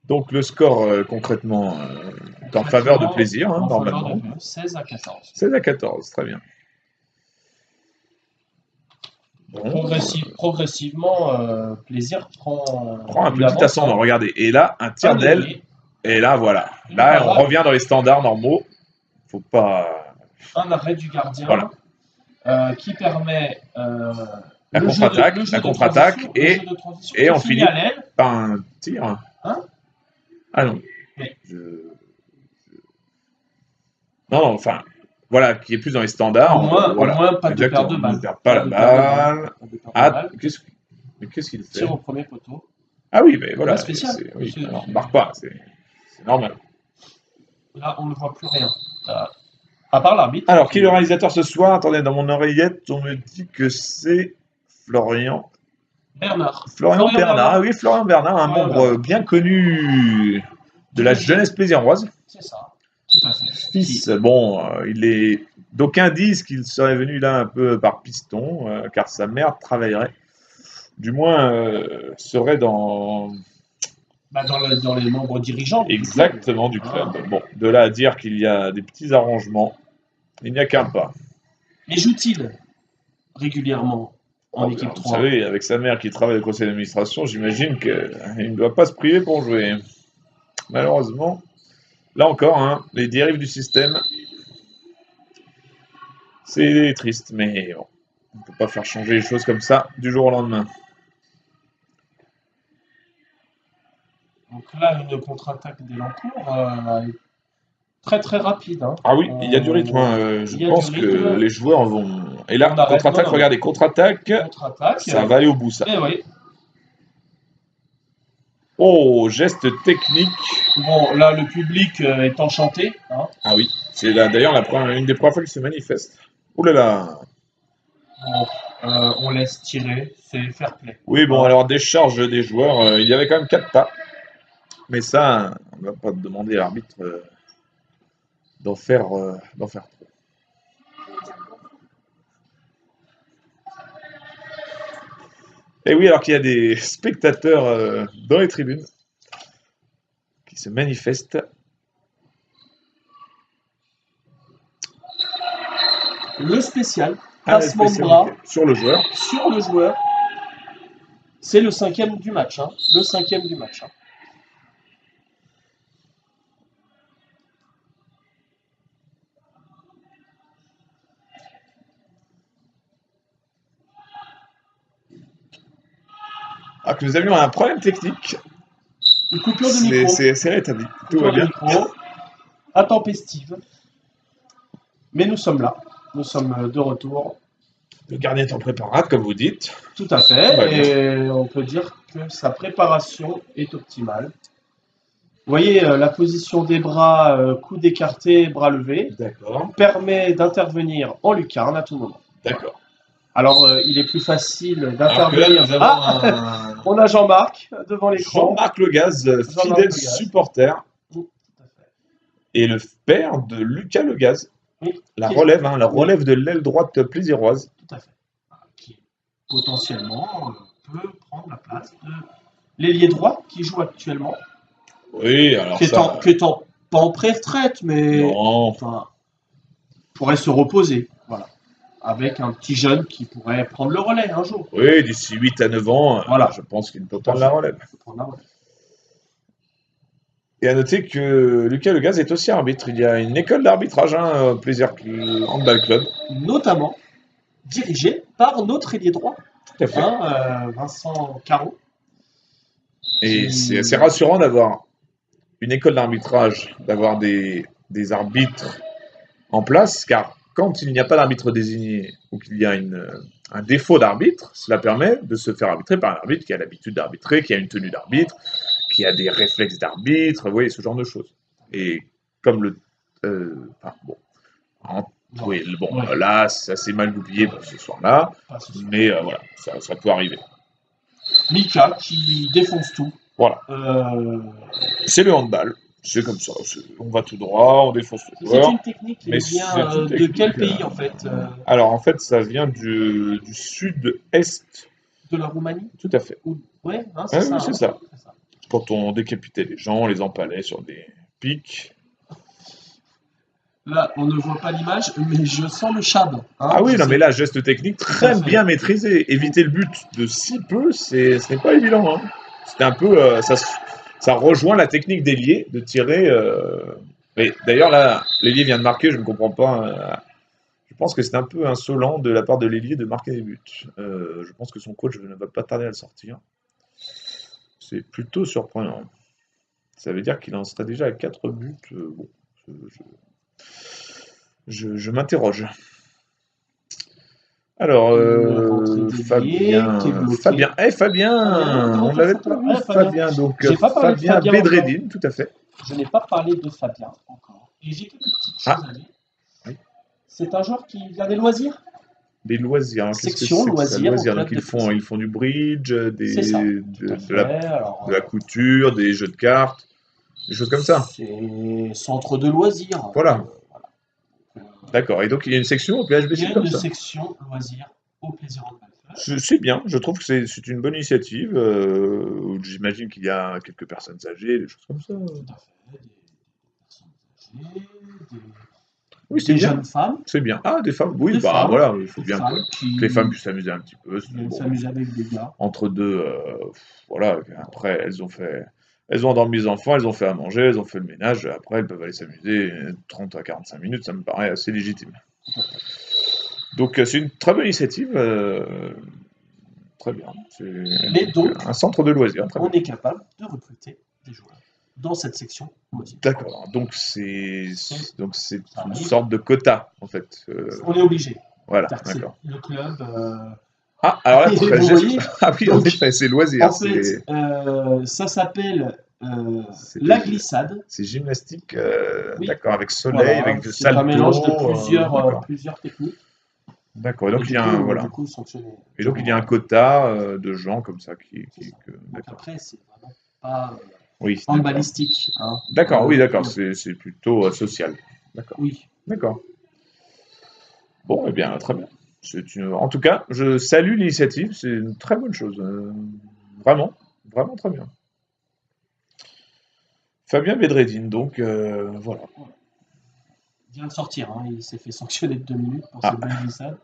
Donc le score concrètement est en faveur de plaisir, hein, normalement. 16 à 14. 16 à 14, très bien. Bon. Progressivement, plaisir prend un petit ascendant, regardez. Et là, un tir d'aile. Et là, voilà. Là, on revient dans les standards normaux. Faut pas... Un arrêt du gardien qui permet la contre-attaque et on finit par un tir. Hein? Ah non. Non, enfin, voilà, qui est plus dans les standards. Au moins pas de perte de balle. On ne perd pas la balle. Ah, qu'est-ce qu'il fait? Tire au premier poteau. Ah oui, mais voilà. Oui, on ne marque pas, c'est normal. Là, on ne voit plus rien. À part l'arbitre. Alors, qui est le réalisateur ce soir? Attendez, dans mon oreillette, on me dit que c'est Florian Bernard. Florian Bernard, oui, Florian Bernard, un Florian membre Bernard. bien connu de la jeunesse plaisiroise. C'est ça, tout à fait. Fils, bon, il est. D'aucuns disent qu'il serait venu là un peu par piston, car sa mère travaillerait. Du moins, serait dans. Bah, dans les membres dirigeants. Exactement du club. Bon, de là à dire qu'il y a des petits arrangements, il n'y a qu'un pas. Et joue-t-il régulièrement en équipe Vous 3? savez, avec sa mère qui travaille au conseil d'administration, j'imagine qu'il ne doit pas se priver pour jouer. Malheureusement, là encore, hein, les dérives du système, c'est triste, mais bon, on ne peut pas faire changer les choses comme ça du jour au lendemain. Donc là, une contre-attaque d'Elancourt très très rapide. Hein. Ah oui, il y a du rythme. Hein. Je pense que les joueurs vont. Et là, contre-attaque, regardez, contre-attaque, ça va aller au bout, ça. Eh oui. Oh, geste technique. Bon, là, le public est enchanté. Hein. Ah oui, c'est d'ailleurs une des premières fois qu'il se manifeste. Ouh là là. Bon, on laisse tirer, c'est fair play. Oui, bon, alors décharge des joueurs, il y avait quand même 4 pas. Mais ça, on ne va pas demander à l'arbitre d'en faire trop. Et oui, alors qu'il y a des spectateurs dans les tribunes qui se manifestent. Le spécial, passement de bras sur le joueur. Sur le joueur. C'est le 5e du match. Hein. Le 5e du match. Hein. Ah, que nous avions un problème technique. Une coupure de micro. C'est rétabli. Tout va bien. Intempestive. Mais nous sommes là. Nous sommes de retour. Le gardien est en préparade, comme vous dites. Tout à fait. Et on peut dire que sa préparation est optimale. Vous voyez, la position des bras, coude écarté, bras levés, permet d'intervenir en lucarne à tout moment. D'accord. Alors, il est plus facile d'intervenir. On a Jean-Marc devant l'écran. Jean-Marc Legaz, fidèle supporter. Tout à fait. Et le père de Lucas Legaz. Oui. La relève de l'aile droite plaisiroise. Tout à fait. Qui potentiellement peut prendre la place de l'ailier droit qui joue actuellement. Oui, alors qui est pas en pré-retraite, mais enfin, pourrait se reposer. Voilà. Avec un petit jeune qui pourrait prendre le relais un jour. Oui, d'ici 8 à 9 ans, voilà. Je pense qu'il peut prendre la relève. Et à noter que Lucas Legaz est aussi arbitre. Il y a une école d'arbitrage, hein, Plaisir Handball Club. Notamment dirigée par notre ailier droit, tout à fait. Vincent Caron. Et c'est assez rassurant d'avoir une école d'arbitrage, d'avoir des arbitres en place, car quand il n'y a pas d'arbitre désigné ou qu'il y a un défaut d'arbitre, cela permet de se faire arbitrer par un arbitre qui a l'habitude d'arbitrer, qui a une tenue d'arbitre, qui a des réflexes d'arbitre, vous voyez, ce genre de choses. Et comme là, ça s'est mal goupillé pour ce soir-là, mais voilà, ça peut arriver. Mika qui défonce tout. Voilà. C'est le handball. C'est comme ça, on va tout droit, on défonce le joueur. C'est une technique qui vient de quel pays en fait Alors en fait, ça vient du sud-est. De la Roumanie? Tout à fait. Ouais, hein, c'est ça. Oui, c'est ça. Quand on décapitait les gens, on les empalait sur des pics. Là, on ne voit pas l'image, mais je sens le chab. Hein, ah oui, non, mais là, geste technique très bien maîtrisé. Éviter le but de si peu, ce n'est pas évident. Hein. C'était un peu... ça rejoint la technique d'ailier de tirer. Mais d'ailleurs, là, l'ailier vient de marquer, je ne comprends pas. Je pense que c'est un peu insolent de la part de l'ailier de marquer des buts. Je pense que son coach ne va pas tarder à le sortir. C'est plutôt surprenant. Ça veut dire qu'il en serait déjà à 4 buts. Bon, je m'interroge. Alors, Fabien, on l'avait pas vu, Fabien. Donc, Fabien Bedreddine, tout à fait. Je n'ai pas parlé de Fabien encore. Et j'ai quelques petites choses à dire. Oui. C'est un joueur qui vient des loisirs. Des loisirs, alors qu'est-ce que Section c'est que ça, loisirs au loisirs? club Donc de plaisir. ils font du bridge, C'est ça, des, tout à de fait. Alors, de la couture, des jeux de cartes, des choses comme ça. c'est centre de loisirs. Voilà, Voilà. d'accord. Et donc il y a une section au Il y PHBC a comme une ça. section loisirs au plaisir en Belfast. C'est bien, je trouve que c'est une bonne initiative. J'imagine qu'il y a quelques personnes âgées, des choses comme ça. Tout à fait. Des personnes âgées, Oui, c'est des bien, jeunes femmes, c'est bien. Ah, des femmes, oui, des bah femmes, voilà, il faut des bien femmes que les femmes qui puissent s'amuser un petit peu. viennent Bon, s'amuser avec des gars. entre deux, voilà, après elles ont endormi les enfants, elles ont fait à manger, elles ont fait le ménage, après elles peuvent aller s'amuser 30 à 45 minutes, ça me paraît assez légitime. Donc c'est une très bonne initiative, très bien. C'est Mais donc, un centre de loisirs, très on bien. est capable de recruter des joueurs dans cette section loisirs. D'accord, donc c'est Ça une arrive. sorte de quota en fait. On est obligé. Voilà, C'est-à-dire que c'est d'accord. le club. Ah, alors là, Vous voyez, ah oui, en donc, effet, c'est loisir, en fait, ça s'appelle c'est la des- glissade. c'est gymnastique, Oui, d'accord, avec soleil, voilà, avec de c'est un mélange de salto, d'accord. plusieurs techniques. D'accord. Et Et donc il y a un voilà. du coup, sanctionné. Et donc il y a un quota de gens comme ça C'est ça. Donc d'accord. après, c'est vraiment pas Oui, d'accord. handballistique. Hein. D'accord, oui, d'accord. C'est plutôt social. D'accord. Oui. D'accord. Bon, eh bien, très bien. En tout cas, je salue l'initiative. C'est une très bonne chose. Vraiment, vraiment très bien. Fabien Bedreddine, donc voilà. Il vient de sortir. Hein. Il s'est fait sanctionner de 2 minutes pour Ah. cette belle glissade.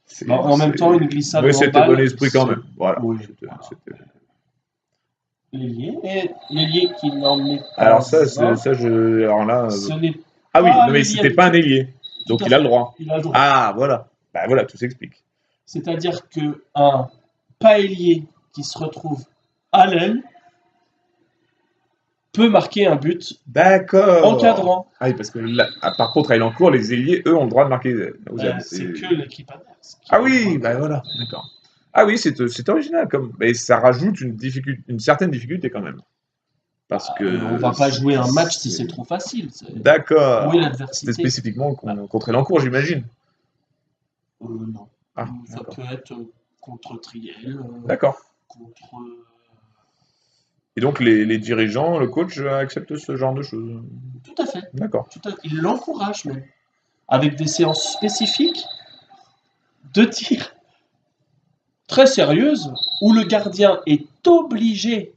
C'est- Bon, en même c'est- temps, une glissade Oui, au c'était handball, bon esprit quand même. Voilà. Oui, C'était- voilà. c'était- L'ailier. Et l'ailier qui n'en met pas Alors ça, un, alors là, ce n'est ah oui, pas non mais l'ailier c'était pas un habituel. ailier, Tout donc à il a le fait. droit. Il a le droit. Ah voilà, bah voilà, tout s'explique. C'est-à-dire qu'un pas ailier qui se retrouve à l'aile peut marquer un but D'accord. encadrant. Ah oui, parce que là, par contre, à Elancourt, les ailiers, eux, ont le droit de marquer aux ailes. C'est que l'équipe adverse qui Ah a le oui, droit. bah voilà, d'accord. Ah oui, c'est original, mais ça rajoute une certaine difficulté quand même. Parce que On va pas jouer un match si c'est trop facile. D'accord. Où est C'était l'adversité? spécifiquement contre Elancourt, j'imagine. Non. Ah, Ça d'accord. peut être contre Triel, D'accord. contre. Et donc les dirigeants, le coach acceptent ce genre de choses. Tout à fait. D'accord. Il l'encourage même. Avec des séances spécifiques de tir très sérieuses où le gardien est obligé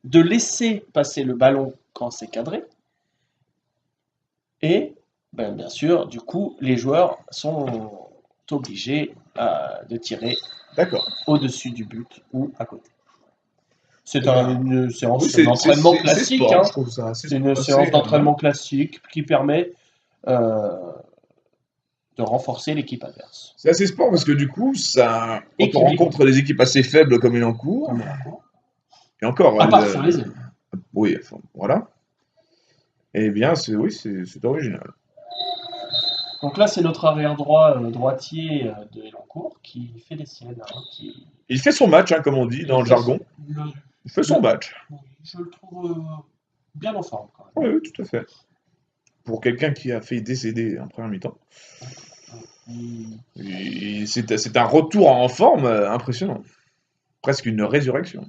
de laisser passer le ballon quand c'est cadré. Et bien sûr, du coup, les joueurs sont obligés de tirer D'accord. au-dessus du but ou à côté. C'est Eh ben, une séance Oui, d'entraînement c'est classique. sport, Hein. je trouve ça assez C'est une séance d'entraînement classique qui permet de renforcer l'équipe adverse. C'est assez sport parce que du coup, ça, quand on Équilibre. rencontre des équipes assez faibles comme Elancourt, Comme Elancourt. et encore, À part sur les ailes. oui, enfin, voilà. Eh bien, oui, c'est original. Donc là, c'est notre arrière droit droitier de Elancourt qui fait des siennes. Hein, Il fait son match, hein, comme on dit dans le jargon. Il fait son match. Oui, je le trouve bien en forme quand même. Oui, tout à fait. Pour quelqu'un qui a fait décéder en première mi-temps. C'est un retour en forme impressionnant. Presque une résurrection.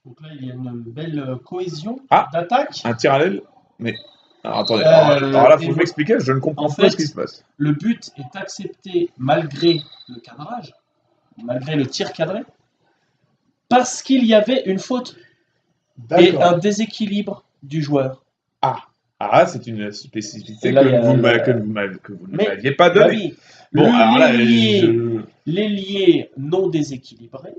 Donc là, il y a une belle cohésion Ah, d'attaque. Un tir à l'aile, mais... Alors, attendez, alors là, il faut m'expliquer, je ne comprends pas ce qui se passe. Le but est accepté malgré le cadrage, malgré le tir cadré, parce qu'il y avait une faute et un déséquilibre du joueur. Ah, c'est une spécificité que vous ne m'aviez pas donnée. Bah oui, bon, alors là, l'ailier non déséquilibré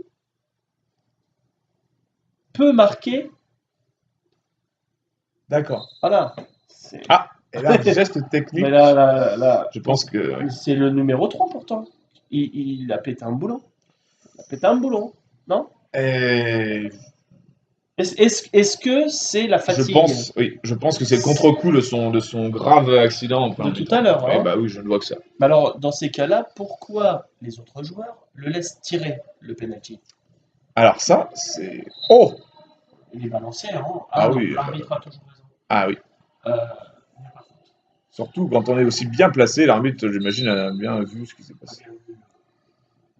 peut marquer. D'accord. Voilà. Et là, un geste technique. Mais là, je pense que. C'est le numéro 3 pourtant. Il a pété un boulon. Non? Est-ce que c'est la fatigue? Je pense que c'est le contre-coup de son grave accident. De tout à l'heure. Hein. Bah oui, je ne vois que ça. Mais alors, dans ces cas-là, pourquoi les autres joueurs le laissent tirer le penalty? Alors ça, c'est... Oh! Il est balancé, hein? Ah oui. L'arbitre a toujours raison. Ah oui. Surtout quand on est aussi bien placé, l'arbitre, j'imagine, a bien vu ce qui s'est passé.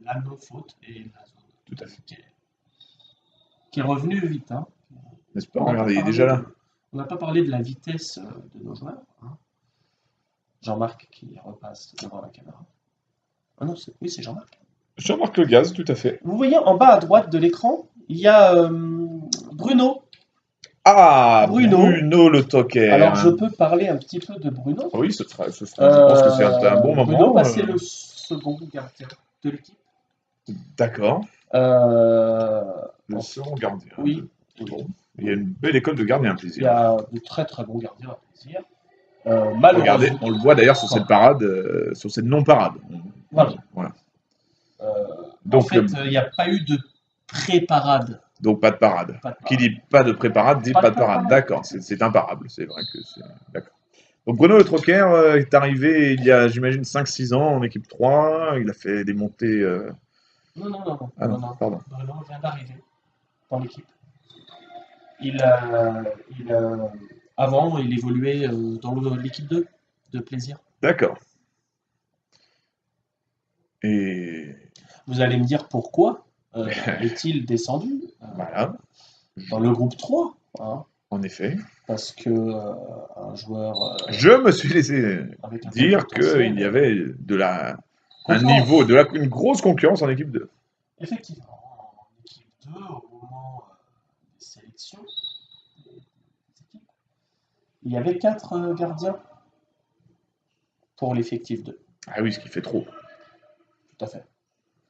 La non-faute et la zone. Tout à fait. Qui est revenu vite. Hein. N'est-ce pas? Regardez, il est déjà là. On n'a pas parlé de la vitesse de nos joueurs. Hein. Jean-Marc qui repasse devant la caméra. Ah non, oui, c'est Jean-Marc. Jean-Marc Le Gaz, tout à fait. Vous voyez en bas à droite de l'écran, il y a Bruno. Ah, Bruno Le Toquer. Alors, je peux parler un petit peu de Bruno. Oui, je pense que c'est un bon moment. Bruno, c'est le second gardien de l'équipe. D'accord. Le second gardien. Oui. Bon. Il y a une belle école de gardiens à plaisir. Il y a de très très bons gardiens à plaisir. Malheureusement. Regardez, on le voit d'ailleurs sur cette parade, sur cette non-parade. Voilà. Donc, en fait, il n'y a pas eu de pré-parade. Donc pas de parade. Qui dit pas de pré-parade dit pas de parade. D'accord, c'est imparable. C'est vrai que c'est. D'accord. Donc Bruno Le Troquer est arrivé il y a, j'imagine, 5-6 ans en équipe 3. Il a fait des montées. Non. Ah non, pardon. Bruno vient d'arriver dans l'équipe. Avant, il évoluait dans l'équipe 2 de plaisir. D'accord. Et. Vous allez me dire pourquoi est-il descendu Voilà. Dans le groupe 3 hein. En effet. Parce que un joueur. Je me suis laissé dire qu'il y avait un niveau, une grosse concurrence en équipe 2. Effectivement, en équipe 2, au moment des sélections, il y avait 4 gardiens pour l'effectif 2. Ah oui, ce qui fait trop. Tout à fait.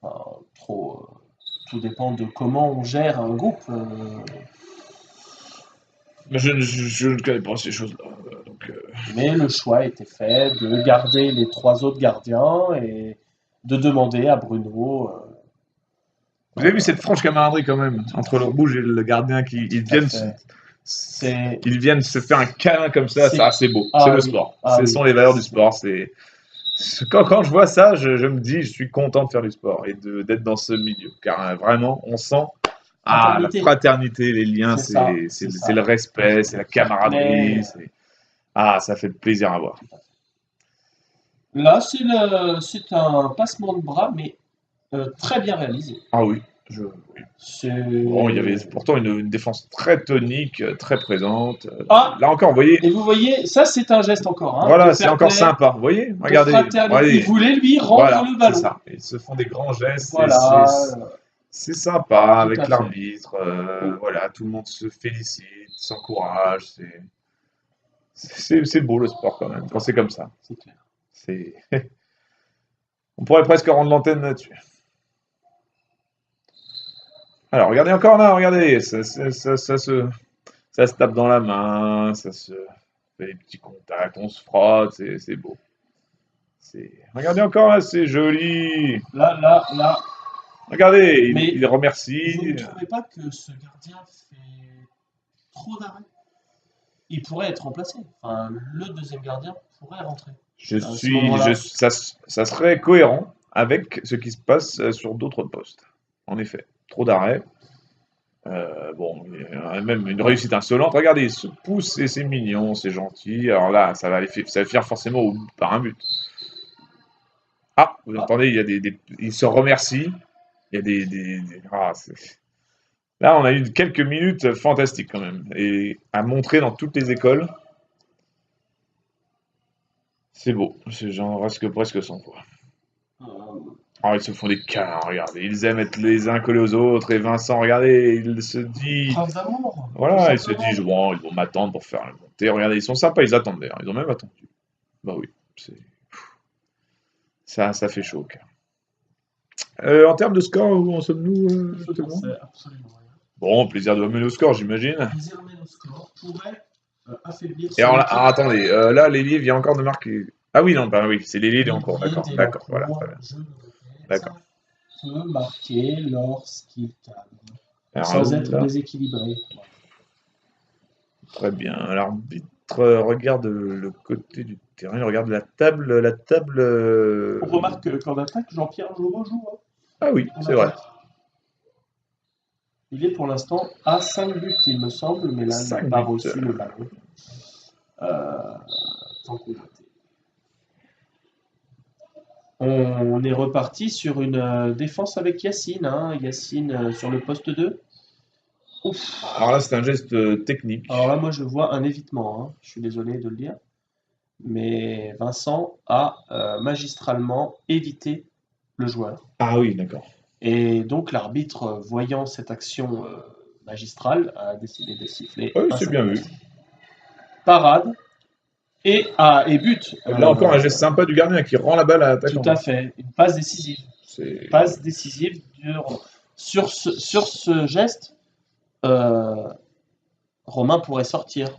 Enfin, trop. Tout dépend de comment on gère un groupe. Mais je ne connais pas ces choses-là. Mais le choix était fait de garder les 3 autres gardiens et de demander à Bruno. Vous avez vu cette franche camaraderie quand même entre le rouge et le gardien qui viennent se faire un câlin comme ça, c'est beau. C'est le sport. Ce sont les valeurs du sport. Quand je vois ça, je me dis, je suis content de faire du sport et d'être dans ce milieu. Car vraiment, on sent la fraternité, les liens, c'est le respect, c'est la camaraderie. Ça fait plaisir à voir. Là, c'est un passement de bras, mais très bien réalisé. Ah oui. Bon, il y avait pourtant une défense très tonique, très présente. Là encore, vous voyez. Et vous voyez, ça c'est un geste encore. Hein, voilà, c'est encore sympa. Vous voyez, regardez. Il voulait lui rendre le ballon. C'est ça. Ils se font des grands gestes. Voilà. C'est sympa avec l'arbitre. Voilà, tout le monde se félicite, s'encourage. C'est beau le sport quand même, quand c'est comme ça. C'est clair. On pourrait presque rendre l'antenne là-dessus. Alors, regardez encore là, regardez, ça se tape dans la main, ça se fait des petits contacts, on se frotte, c'est beau. Regardez encore là, c'est joli. Là. Regardez, il remercie. Vous ne trouvez pas que ce gardien fait trop d'arrêts? Il pourrait être remplacé. Enfin, le deuxième gardien pourrait rentrer. Ça serait cohérent avec ce qui se passe sur d'autres postes. En effet, trop d'arrêts. Bon, même une réussite insolente. Regardez, il se pousse et c'est mignon, c'est gentil. Alors là, ça va faire forcément par un but. Ah, vous entendez, il se remercie. Il y a là, on a eu quelques minutes fantastiques quand même. Et à montrer dans toutes les écoles. C'est beau. J'en reste presque sans voix. Ils se font des câlins, regardez. Ils aiment être les uns collés aux autres. Et Vincent, regardez, il se dit. Preuve d'amour. Voilà, il se dit, bon, ils vont m'attendre pour faire la montée. Regardez, ils sont sympas, ils attendent d'ailleurs. Ils ont même attendu. Bah oui, ça fait chaud au cœur. En termes de score, où en sommes-nous Absolument rien. Bon, plaisir de mener au score, j'imagine. Plaisir de mener au score pourrait affaiblir. Et alors, attendez, là, l'Élie vient encore de marquer. Ah oui, non, oui, c'est l'Élie des encore, d'accord, voilà, très bien. D'accord. Peut marquer lorsqu'il cadre, sans être déséquilibré. Très bien. L'arbitre regarde le côté du terrain, il regarde la table. On remarque qu'en attaque, Jean-Pierre Joureau joue. Hein. Ah oui, c'est vrai. Il est pour l'instant à 5 buts, il me semble, mais là, il n'a pas reçu le ballon. On est reparti sur une défense avec Yacine, hein. Yacine sur le poste 2. Ouf. Alors là, c'est un geste technique. Alors là, moi, je vois un évitement, hein. Je suis désolé de le dire. Mais Vincent a magistralement évité le joueur. Ah oui, d'accord. Et donc l'arbitre, voyant cette action magistrale, a décidé de siffler Oui, un c'est bien vu. parade et but. Là encore, un geste sympa du gardien qui rend la balle à Tout l'attaquant. à fait, une passe décisive. C'est... Passe décisive sur ce geste, euh, Romain pourrait sortir.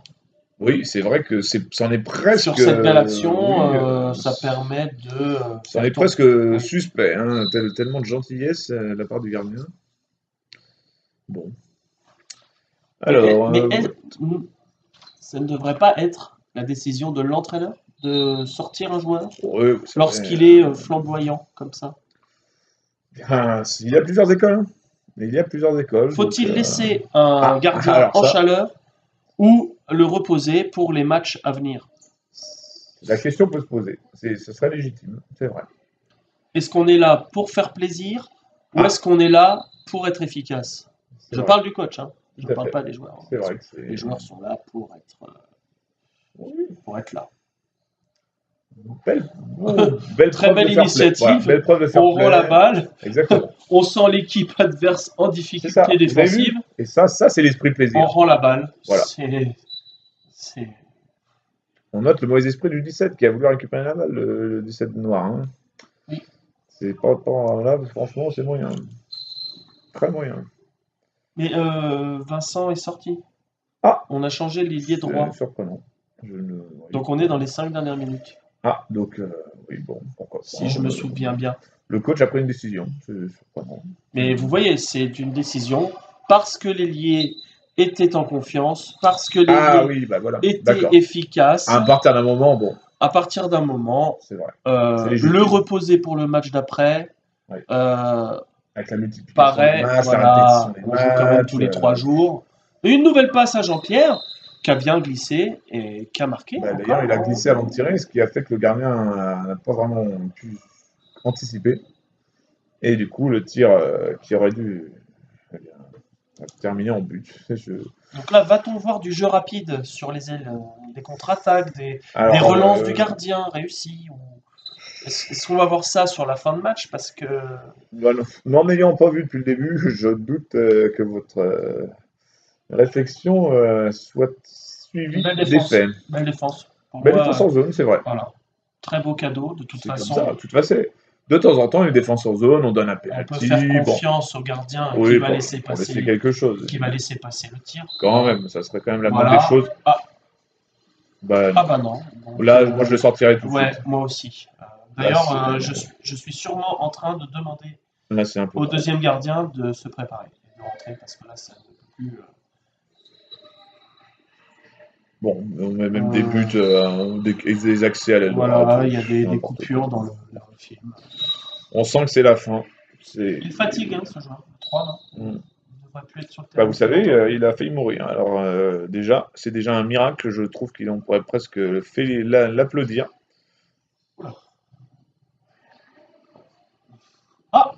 Oui, c'est vrai que c'en est presque. Sur cette belle action, oui, ça permet de c'en est faire tourner. presque suspect, hein, tellement de gentillesse de la part du gardien. Bon. Alors, Mais ça ne devrait pas être la décision de l'entraîneur de sortir un joueur ouais, c'est lorsqu'il vrai. est flamboyant comme ça. Il y a plusieurs écoles, hein. Il y a plusieurs écoles. Faut-il donc, laisser un gardien alors en ça, chaleur ou le reposer pour les matchs à venir? la question peut se poser. Ce serait légitime, c'est vrai. Est-ce qu'on est là pour faire plaisir ou Ah, est-ce qu'on est là pour être efficace? c'est Je vrai, parle du coach, hein. Je tout ne à parle fait. pas des joueurs, hein. C'est vrai que c'est. Les joueurs sont là Oui, pour être là. belle, belle Très preuve de belle fair play. Voilà, initiative. belle preuve de fair On rend la play. balle. Exactement. On sent l'équipe adverse en C'est ça. difficulté Vous avez défensive. vu? Et ça, c'est l'esprit de On plaisir. rend la balle. Voilà. C'est- On note le mauvais esprit du 17 qui a voulu récupérer la balle, le 17 noir, hein. Oui. C'est pas là, franchement, c'est moyen. Très moyen. Mais Vincent est sorti. Ah, On a changé l'ailier c'est droit. surprenant. Je ne voyais Donc on pas. est dans les 5 dernières minutes, Ah, donc, oui, bon, pourquoi pas. si je me souviens bien. Le coach a pris une décision. C'est surprenant. Mais vous voyez, c'est une décision parce que l'ailier était en confiance, parce que Ah l'ailier oui, bah voilà, était d'accord. efficace. À partir d'un moment, bon, À partir d'un moment, c'est vrai. C'est légitime. le reposer pour le match d'après, Oui. euh, Avec la multiplication des paraît, matchs, la voilà, répétition des on joue quand même matchs. tous les 3 jours. Une nouvelle passe à Jean-Pierre, qui a bien glissé et qui a marqué Bah, d'ailleurs, encore, il a hein. glissé avant de tirer, ce qui a fait que le gardien n'a pas vraiment pu anticiper. Et du coup, le tir qui aurait dû eh bien, terminer en but. Donc là, va-t-on voir du jeu rapide sur les ailes, des contre-attaques, des Alors, relances du gardien réussies ou... Est-ce qu'on va voir ça sur la fin de match? Parce que bah, n'en ayant pas vu depuis le début, je doute que votre réflexion soit suivie belle défense, d'effet. belle défense. Pour Belle défense moi, en zone, c'est vrai. voilà, très beau cadeau. De toute C'est comme façon, ça. De toute façon, de temps en temps, une défense en zone, on donne un on peut faire penalty. Bon, confiance au gardien qui oui, va laisser pour laisser passer, quelque chose. qui va laisser passer le tir. Quand même, ça serait quand même la moindre des Voilà. choses. Ah, Bah ah non. bah non. Donc, Là, moi, je le sortirais tout de ouais, suite. moi aussi. Là, D'ailleurs, c'est je suis sûrement en train de demander là, c'est un peu au grave. deuxième gardien de se préparer et de rentrer parce que là, ça ne peut plus. Bon, on met même des buts, des accès à l'aile droite. Voilà, il y a des N'importe coupures quoi. dans le film. On sent que c'est la fin. C'est... Il fatigue, hein, ce joueur. 3, non? Mm. Il ne devrait plus être sur le Bah, terrain vous aussi savez, longtemps. il a failli mourir. Alors déjà, c'est déjà un miracle. Je trouve qu'on pourrait presque l'applaudir. Oula. Ah!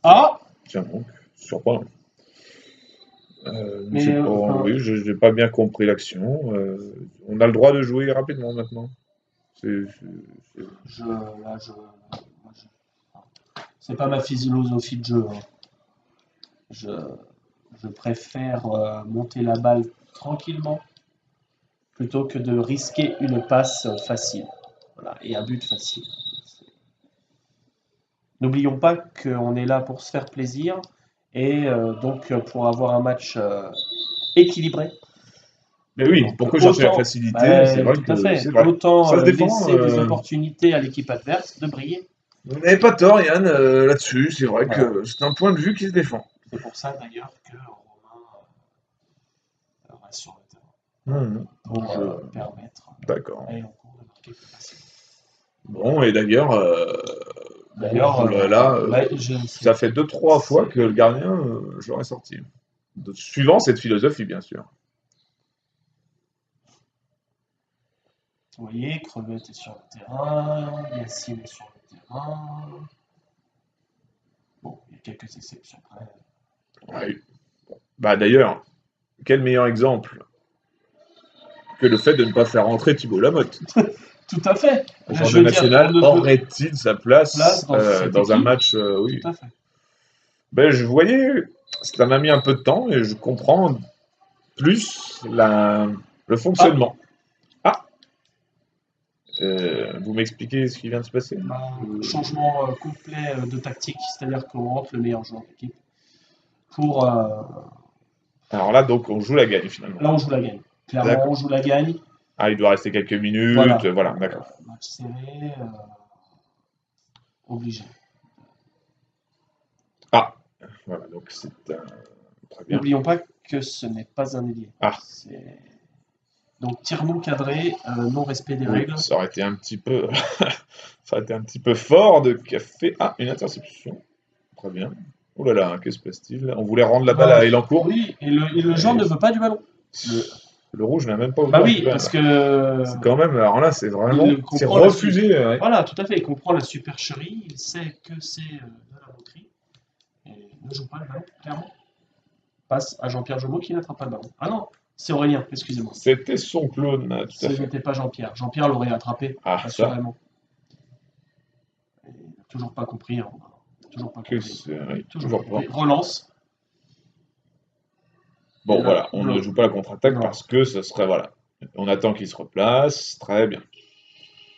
Ah! Tiens donc, surprenant. Mais C'est pas, oui, je n'ai pas bien compris l'action. On a le droit de jouer rapidement maintenant. C'est- moi, c'est pas ma physiologie de jeu, hein. Je, je préfère monter la balle tranquillement plutôt que de risquer une passe facile. Voilà, et un but facile. N'oublions pas qu'on est là pour se faire plaisir et donc pour avoir un match équilibré. Mais oui, Donc pourquoi chercher la autant, facilité? C'est vrai tout à que fait, c'est vrai. autant Ça se défend. laisser des opportunités à l'équipe adverse de briller. Vous n'avez pas tort, Yann, là-dessus. C'est vrai Voilà. que c'est un point de vue qui se défend. C'est pour ça d'ailleurs que Romain reste sur le terrain pour permettre D'accord. à Elancourt de marquer plus facilement. Bon, et d'ailleurs, D'ailleurs, bon, là, sais ça fait 2-3 fois c'est- que le gardien, je l'aurais sorti. Suivant cette philosophie, bien sûr. vous voyez, Crevette est sur le terrain, Yacine est sur le terrain. Bon, il y a quelques exceptions près. Ouais. Bah d'ailleurs, quel meilleur exemple que le fait de ne pas faire rentrer Thibaut Lamotte. Tout à fait. Le Je champion veux dire, on national ne peut aurait-il sa place dans cette dans un équipe. match Tout oui. à fait. Ben, je voyais, ça m'a mis un peu de temps et je comprends plus le fonctionnement. Ah, vous m'expliquez ce qui vient de se passer? Changement complet de tactique, c'est-à-dire qu'on rentre le meilleur joueur de l'équipe. Pour, Alors là, donc, on joue la gagne finalement. là, on joue la gagne. Clairement, D'accord. on joue la gagne. Ah, il doit rester quelques minutes, Voilà. voilà, d'accord. Match serré, obligé. Ah, voilà, donc c'est très bien. N'oublions pas que ce n'est pas un ailier. Ah. Donc tir non cadré, non-respect des Oui, règles. ça aurait été un petit peu, ça aurait été un petit peu fort de café. Ah, une interception. Très bien. Oh là là, que se passe-t-il? On voulait rendre la balle à Elancourt. Oui, et le jaune ne veut pas du ballon. Le rouge n'a même pas Bah ouvert. oui, parce que C'est quand même, alors là, c'est vraiment, il c'est comprend la refusé. Ouais. voilà, tout à fait. Il comprend la supercherie, il sait que c'est de la loterie. Et ne joue pas le ballon, clairement. Passe à Jean-Pierre Jomot qui n'attrape pas le ballon. Ah non, c'est Aurélien, excusez-moi. C'était son clone, tout Ce à fait. n'était pas Jean-Pierre. Jean-Pierre l'aurait attrapé, Ah, ça. assurément. Il n'a toujours pas compris. Hein. Toujours pas Que compris. oui, Toujours pas. compris. Relance. Bon, Et là, voilà, on ne joue pas la contre-attaque Non. parce que ce serait, voilà. On attend qu'il se replace, très bien.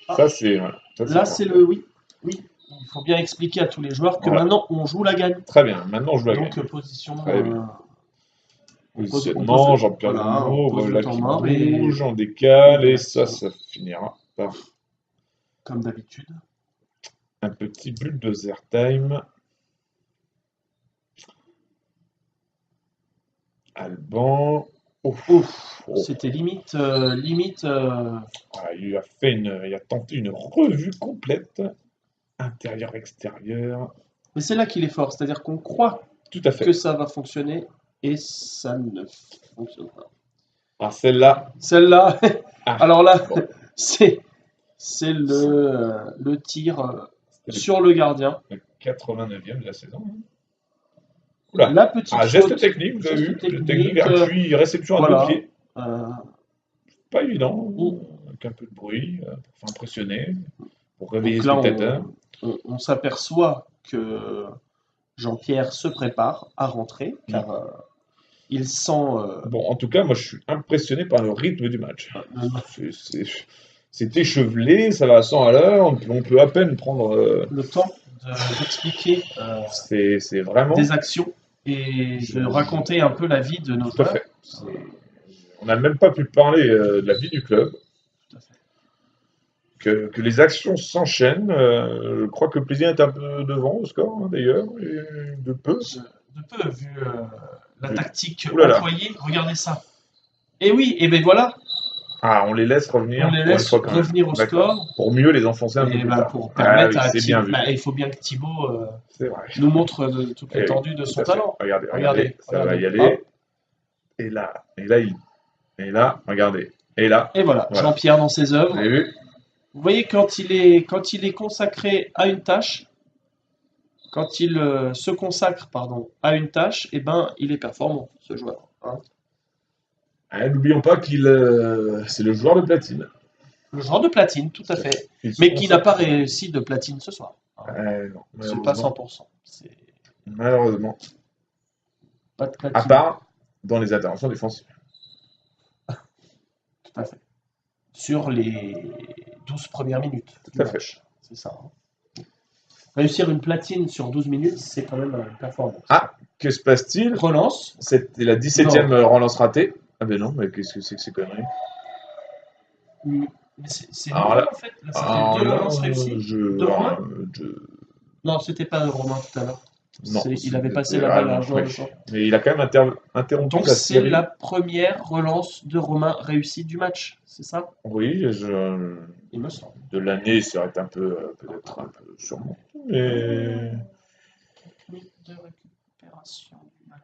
Ah. Ça, c'est, voilà. Ça, Là, c'est le oui. Oui. Il faut bien expliquer à tous les joueurs que Voilà. maintenant, on joue la gagne. Très bien, maintenant on joue la gagne. Donc, position. Très bien. On Positionnement, pose Jean-Pierre voilà, on Jomot, pose voilà le temps qui mort bouge, on décale, et et ça finira par comme d'habitude. un petit bulldozer time. Alban. Ouf. C'était limite. Voilà, il a tenté une revue complète, intérieur-extérieur. Mais c'est là qu'il est fort, c'est-à-dire qu'on croit Tout à fait. que ça va fonctionner et ça ne fonctionne pas. Ah, celle-là. Celle-là, Ah, alors là, bon. c'est le tir sur le gardien. Le 89e de la saison. Oula. La petite geste faute, technique, vous avez vu? technique, Technique, appui, réception à voilà. 2 pieds. Pas évident, Mm. avec un peu de bruit, pour faire impressionner, pour réveiller Donc les là, spectateurs. on s'aperçoit que Jean-Pierre se prépare à rentrer, car il sent... Bon, en tout cas, moi, je suis impressionné par le rythme du match. C'est échevelé, ça va à 100 à l'heure, on peut à peine prendre... le temps d'expliquer c'est vraiment... des actions et de raconter un peu la vie de nos Tout à joueurs. fait. On n'a même pas pu parler de la vie du club. Tout à fait. Que les actions s'enchaînent. Je crois que le plaisir est un peu devant au score, hein, d'ailleurs, de peu. De peu, vu la tactique Oulala. employée. Regardez ça. Et oui, et ben voilà. Ah, on les laisse revenir. On les laisse pour une fois, quand revenir même. au score. Pour mieux les enfoncer un peu plus tard. Pour permettre oui, à c'est Thibaut. bien vu. Il faut bien que Thibaut C'est vrai. nous montre toute Eh oui, l'étendue de tout son à fait. talent. Regardez, ça va y aller. Et là, regardez. Et là, Et voilà, Jean-Pierre dans ses œuvres. vous avez vu? Vous voyez, quand il est consacré à une tâche, quand il se consacre à une tâche, eh ben, il est performant, ce joueur. Hein. N'oublions pas qu'il c'est le joueur de platine. Le joueur de platine, tout à fait. Mais qui n'a pas réussi de platine ce soir. Hein. Non, c'est pas 100%. Malheureusement. Pas de platine. À part dans les interventions défensives. Tout à fait. Sur les 12 premières minutes. Tout à fait. C'est ça. Hein. Réussir une platine sur 12 minutes, c'est quand même une performance. Ah, que se passe-t-il? Relance. C'était la 17e relance ratée. Ah ben non, mais qu'est-ce que c'est que ces conneries? C'est nouveau en fait. Là, ça fait 2 relances réussies. Non, c'était pas Romain tout à l'heure. Non, il avait passé la balle à un joueur de champ. Mais il a quand même interrompu Donc la c'est série. la première relance de Romain réussie du match, c'est ça? Oui, il me semble. De l'année serait un peu, peut-être un peu sûrement. Mais... Technique de récupération du ballon.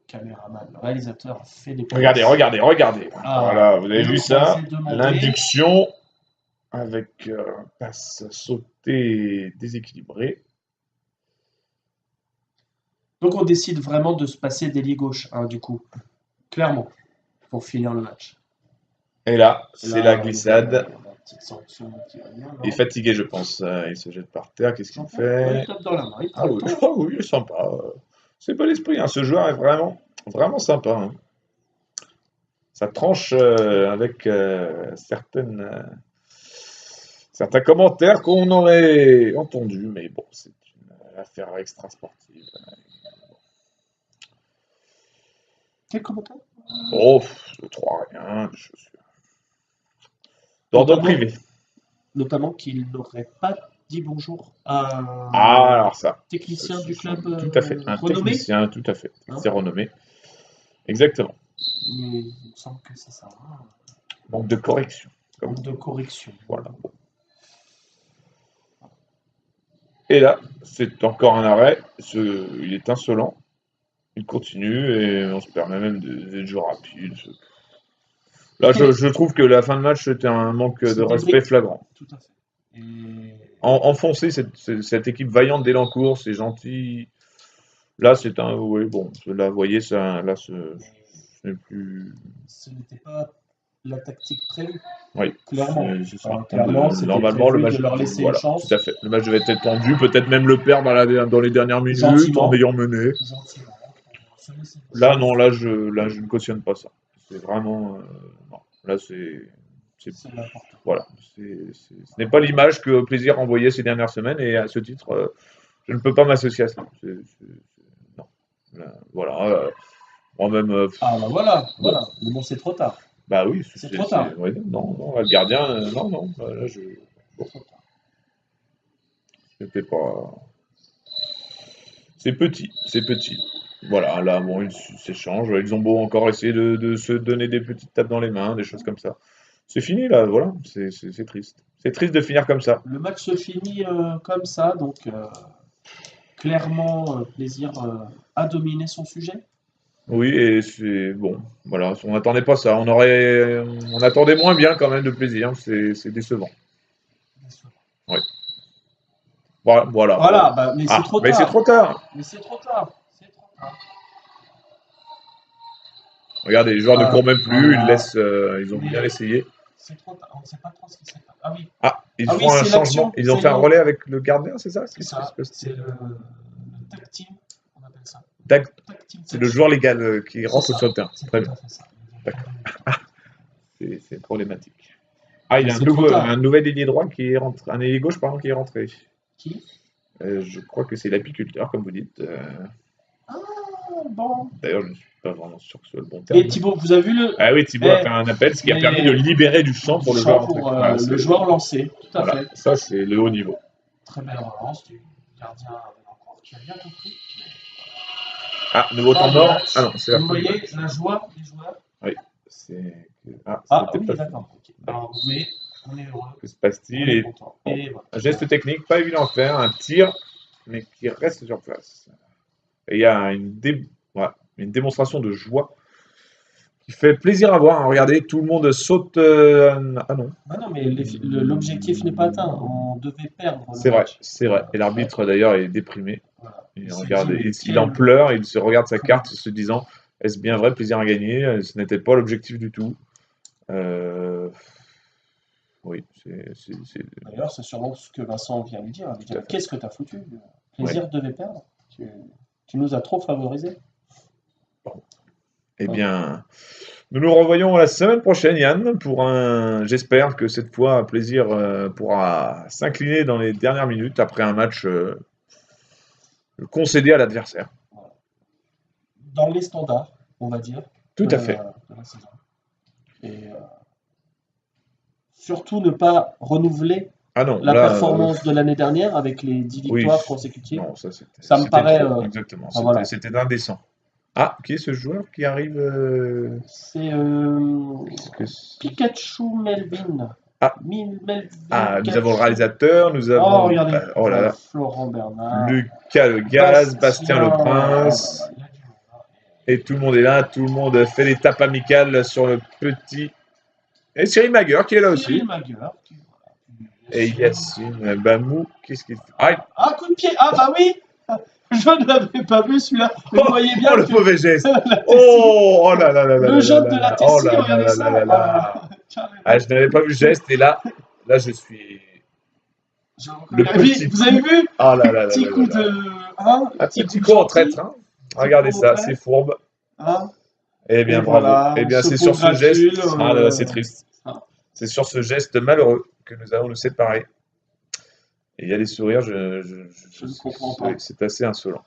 Caméraman, le réalisateur fait des... Regardez. Ah, voilà, vous avez vu ça? L'induction. avec passe sautée déséquilibrée. Donc on décide vraiment de se passer d'ailier gauche, hein, du coup. Clairement, pour finir le match. Et là, Et c'est là, la glissade. la petite sanction qui va bien, Il est non? fatigué, je pense. Il se jette par terre. Qu'est-ce qu'il Ouais, fait? il tape dans la main, il Ah prend le oui, temps. ah oui, il est sympa. C'est pas l'esprit, hein. Ce joueur est vraiment, vraiment sympa, hein. Ça tranche avec certains commentaires qu'on aurait entendus, mais bon, c'est une affaire extra-sportive. Quel commentaire? Oh, le 3 rien, des choses d'ordre Notamment, privé. notamment qu'il n'aurait pas dit bonjour à Ah, un alors ça, technicien du club tout à fait, un renommé. technicien, tout à fait, Hein. c'est renommé. Exactement. Il me semble que c'est ça. Hein. Manque de correction. Manque de correction. Voilà. Et là, c'est encore un arrêt. Il est insolent. Il continue et on se permet même de jouer rapide. Là, je trouve que la fin de match, c'était un manque de C'était respect flagrant. Tout à fait. Et Enfoncer cette équipe vaillante d'Elancourt, c'est gentil. Là, c'est un. Oui, bon, là, vous voyez, ça, là, ce n'est plus. ce n'était pas la tactique prévue, Oui, clairement. c'est ça. Clairement, c'était Normalement, le prévu match. de leur laisser une Voilà, chance. tout à fait. Le match devait être tendu, peut-être même le perdre dans les dernières minutes, Gentiment. en ayant mené. Gentiment. Là, non, là, je ne cautionne pas ça. C'est vraiment. Non. Là, c'est n'importe quoi. voilà. Ce n'est pas l'image que Plaisir envoyait ces dernières semaines, et à ce titre, je ne peux pas m'associer à ça. Non. Là, voilà. Moi-même. Ah bah voilà, Bon. voilà. Mais bon, c'est trop tard. Bah oui, C'est trop tard. ouais, non, non, le gardien, non, non. Là, bon, Trop tard. c'était pas. C'est petit, c'est petit. Voilà, là, bon, ils s'échangent. Ils ont beau encore essayer de se donner des petites tapes dans les mains, des choses comme ça. C'est fini, là, voilà. C'est triste. C'est triste de finir comme ça. Le match se finit comme ça, donc clairement, Plaisir a dominé son sujet. Oui, et c'est bon. Voilà, on n'attendait pas ça. On attendait moins bien quand même de Plaisir. C'est décevant. Oui. Voilà. Voilà, bah, mais c'est trop mais c'est tard. trop tard. Mais c'est trop tard. C'est trop tard. Regardez, les joueurs ne courent même plus. Voilà. Ils laissent. Ils ont bien essayé. C'est trop tard. On ne sait pas trop ce qui s'est passé. Ah oui. Ils Ah oui, font un c'est changement. l'action. Ils ont C'est fait un le- relais avec le gardien, c'est ça? C'est ça. C'est le tag team, on appelle ça. Tag- Tag team C'est le touch. joueur légal qui C'est rentre ça. sur le terrain. C'est Très tout bien. à fait ça. D'accord. C'est problématique. Ah, il y a C'est trop tard. un nouvel ailier droit qui est rentré. Un ailier gauche, pardon, qui est rentré. Qui? Je crois que c'est l'apiculteur, comme vous dites. Ah, bon. D'ailleurs, je ne suis pas vraiment sûr que ce soit le bon terme. Et Thibaut, vous avez vu le. Ah oui, Thibaut a fait un appel, ce qui a permis de libérer du champ pour le joueur rentré. Voilà, le joueur lancé, tout à voilà, fait. ça, c'est le haut niveau. Très belle relance du gardien encore qui a bien compris. Ah, nouveau temps mort. Ah non, c'est la Vous fin du voyez match. la joie des joueurs. Oui, c'est. Ah c'était oui, pas d'accord. Okay. Alors, mais on est heureux. Que se passe-t-il? On est content. Et voilà. Un geste technique, pas évident à faire, un tir, mais qui reste sur place. Et il y a une démonstration de joie qui fait plaisir à voir. Hein. Regardez, tout le monde saute. Ah non, Ah non, mais l'objectif n'est pas atteint. On devait perdre. c'est vrai, c'est vrai. Et l'arbitre d'ailleurs est déprimé. Voilà. Il Il s'est regarde, dit, mais il en pleure, il se regarde sa carte se disant, est-ce bien vrai, plaisir à gagner? Ce n'était pas l'objectif du tout. Oui, D'ailleurs, c'est sûrement ce que Vincent vient lui dire. Il dit, qu'est-ce que tu as foutu? Plaisir devait perdre. Tu nous as trop favorisés. Bon. Eh bien, nous nous revoyons la semaine prochaine, Yann, j'espère que cette fois, Plaisir pourra s'incliner dans les dernières minutes après un match concédé à l'adversaire. Voilà. Dans les standards, on va dire. Tout à fait. De la saison. Et surtout ne pas renouveler la performance de l'année dernière avec les 10 victoires consécutives. Non, ça me paraît. Exactement, c'était voilà. indécent. Ah, qui est ce joueur qui arrive C'est Pikachu Melvin. Melvin nous avons le réalisateur, nous avons regardez, là. Florent Bernard, Lucas Le Gaz, Bastien Le Prince. Et tout le monde est là, tout le monde fait des tapes amicales sur le petit. Et Cyril Maguire qui est là aussi. Cyril Maguire, Et Yacine Bamou, qu'est-ce qu'il fait? Ah, Ah, coup de pied. Ah, bah oui. Je ne l'avais pas vu celui-là. Mais vous voyez bien oh, le que mauvais geste! la Tessie, Oh, oh là là là là le là là jaune de là la là! Oh Tessie, là là regardez là là ça. là là! Carrément. Ah, je n'avais pas vu le geste, et là, je suis le Et puis, petit vous avez coup. vu Oh là le là là petit là là coup là! de. Hein, le Un petit petit coup coup en gentil. traître, hein? Petit Regardez coup en ça, retrait. c'est fourbe. Hein. Eh Et bien, bravo. voilà, Eh on bien, se c'est sur ce geste. congratule. Ah là là, c'est triste. Ah, C'est sur ce geste malheureux que nous allons nous séparer. Et il y a des sourires, je ne comprends pas. c'est assez insolent.